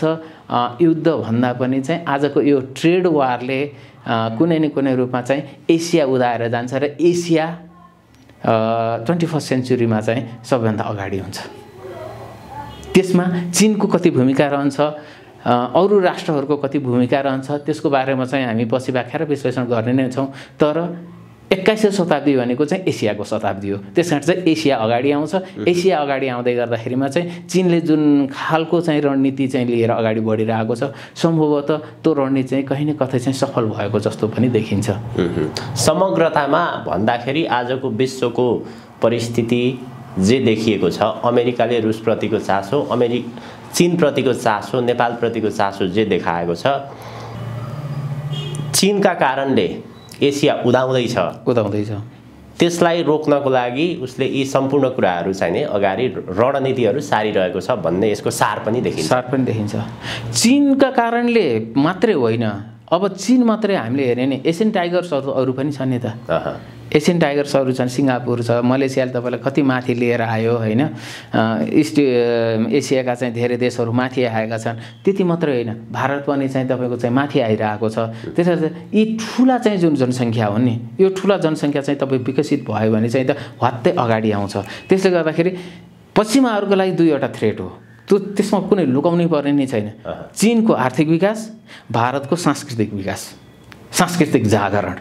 युद्धभन्दा पनि चाहिँ आजको यो ट्रेड वारले कुनै न कुनै रूपमा चाहिँ एसिया उदाएर जान्छ र एसिया 21st सेन्चुरीमा चाहिँ सबैभन्दा अगाडि हुन्छ। त्यसमा चीनको कति भूमिका रहन्छ, अरू राष्ट्रहरूको कति भूमिका रहन्छ त्यसको बारेमा चाहिँ हामी पछि व्याख्या र विश्लेषण गर्ने नै छौँ। तर 21औं शताब्दी भनेको चाहिँ एसियाको शताब्दी हो। त्यसकारण चाहिँ एसिया अगाडि आउँछ। एसिया अगाडि आउँदै गर्दाखेरिमा चाहिँ चीनले जुन खालको चाहिँ रणनीति चाहिँ लिएर अगाडि बढिरहेको छ सम्भवतः त्यो रणनीति चाहिँ कहीँ न कतै चाहिँ सफल भएको जस्तो पनि देखिन्छ। समग्रतामा भन्दाखेरि आजको विश्वको परिस्थिति जे देखिएको छ, अमेरिकाले रुसप्रतिको चासो, चीनप्रतिको चासो, नेपालप्रतिको चासो जे देखाएको छ, चीनका कारणले एसिया उदाउँदैछ। त्यसलाई रोक्नको लागि उसले यी सम्पूर्ण कुराहरू चाहिँ नै अगाडि रणनीतिहरू सारिरहेको छ भन्ने यसको सार पनि देखिन्छ। चीनका कारणले मात्रै होइन, अब चीन मात्रै हामीले हेर्ने नि एसियन टाइगर्सहरू अरू पनि छन् नि त। एसियन टाइगर्सहरू छन्, सिङ्गापुर छ, मलेसियाले तपाईँलाई कति माथि लिएर आयो होइन। इस्ट एसियाका चाहिँ धेरै देशहरू माथि आएका छन्। त्यति मात्रै होइन, भारत पनि चाहिँ तपाईँको चाहिँ माथि आइरहेको छ। त्यसर्थ यी ठुला चाहिँ जुन जनसङ्ख्या हुन् नि, यो ठुला जनसङ्ख्या चाहिँ तपाईँ विकसित भयो भने चाहिँ त हत्तै अगाडि आउँछ। त्यसले गर्दाखेरि पश्चिमाहरूको लागि दुईवटा थ्रेट हो, त्यसमा कुनै लुकाउनै पर्ने नै छैन। चीनको आर्थिक विकास, भारतको सांस्कृतिक विकास, सांस्कृतिक जागरण,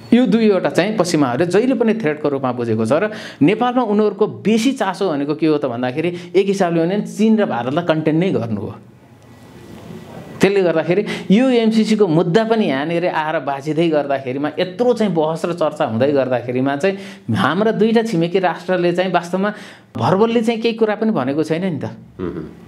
यो दुईवटा चाहिँ पश्चिमाहरूले जहिले पनि थ्रेटको रूपमा बुझेको छ। र नेपालमा उनीहरूको बेसी चासो भनेको के हो त भन्दाखेरि एक हिसाबले भने चीन र भारतलाई कन्टेन नै गर्नु हो। त्यसले गर्दाखेरि यो एमसीसीको मुद्दा पनि यहाँनिर आएर बाजिँदै गर्दाखेरिमा यत्रो चाहिँ बहस र चर्चा हुँदै गर्दाखेरिमा चाहिँ हाम्रा दुईटा छिमेकी राष्ट्रले चाहिँ वास्तवमा भर्बलले चाहिँ केही कुरा पनि भनेको छैन नि त।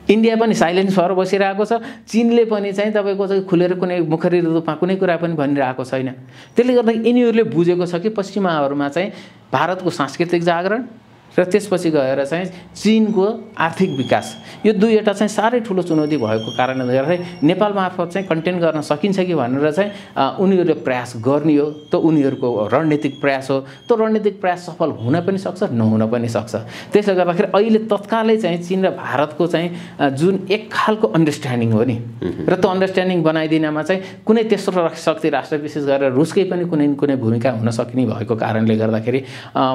इन्डिया पनि साइलेन्स भएर बसिरहेको छ, चीनले पनि चाहिँ तपाईँको चाहिँ खुलेर कुनै मुखरी रूपमा कुनै कुरा पनि भनिरहेको छैन। त्यसले गर्दा यिनीहरूले बुझेको छ कि पश्चिमाहरूमा चाहिँ भारतको सांस्कृतिक जागरण र त्यसपछि गएर चाहिँ चीनको आर्थिक विकास, यो दुईवटा चाहिँ साह्रै ठुलो चुनौती भएको कारणले गर्दाखेरि नेपाल मार्फत चाहिँ कन्टेन गर्न सकिन्छ कि भनेर चाहिँ उनीहरूले प्रयास गर्ने हो। त्यो उनीहरूको रणनीतिक प्रयास हो। त्यो रणनीतिक प्रयास सफल हुन पनि सक्छ, नहुन पनि सक्छ। त्यसले गर्दाखेरि अहिले तत्कालै चाहिँ चीन र भारतको चाहिँ जुन एक खालको अन्डरस्ट्यान्डिङ हो नि, र त्यो अन्डरस्ट्यान्डिङ बनाइदिनमा चाहिँ कुनै तेस्रो शक्ति राष्ट्र विशेष गरेर रुसकै पनि कुनै न कुनै भूमिका हुन सक्ने भएको कारणले गर्दाखेरि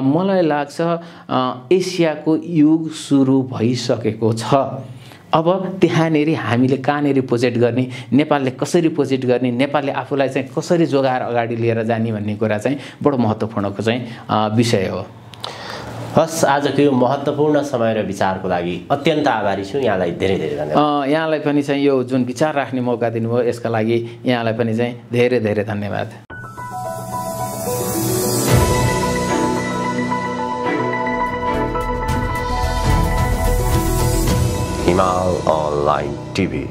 मलाई लाग्छ एसियाको युग सुरु भइसकेको छ। अब त्यहाँनेरि हामीले कहाँनेरि प्रोजेक्ट गर्ने, नेपालले कसरी प्रोजेक्ट गर्ने, नेपालले आफूलाई चाहिँ कसरी जोगाएर अगाडि लिएर जाने भन्ने कुरा चाहिँ बडो महत्त्वपूर्णको चाहिँ विषय हो। हस्, आजको यो महत्त्वपूर्ण समय र विचारको लागि अत्यन्त आभारी छु। यहाँलाई धेरै धेरै धन्यवाद। यहाँलाई पनि चाहिँ यो जुन विचार राख्ने मौका दिनुभयो यसका लागि यहाँलाई पनि चाहिँ धेरै धेरै धन्यवाद। हिमाल अनलाइन टिभी।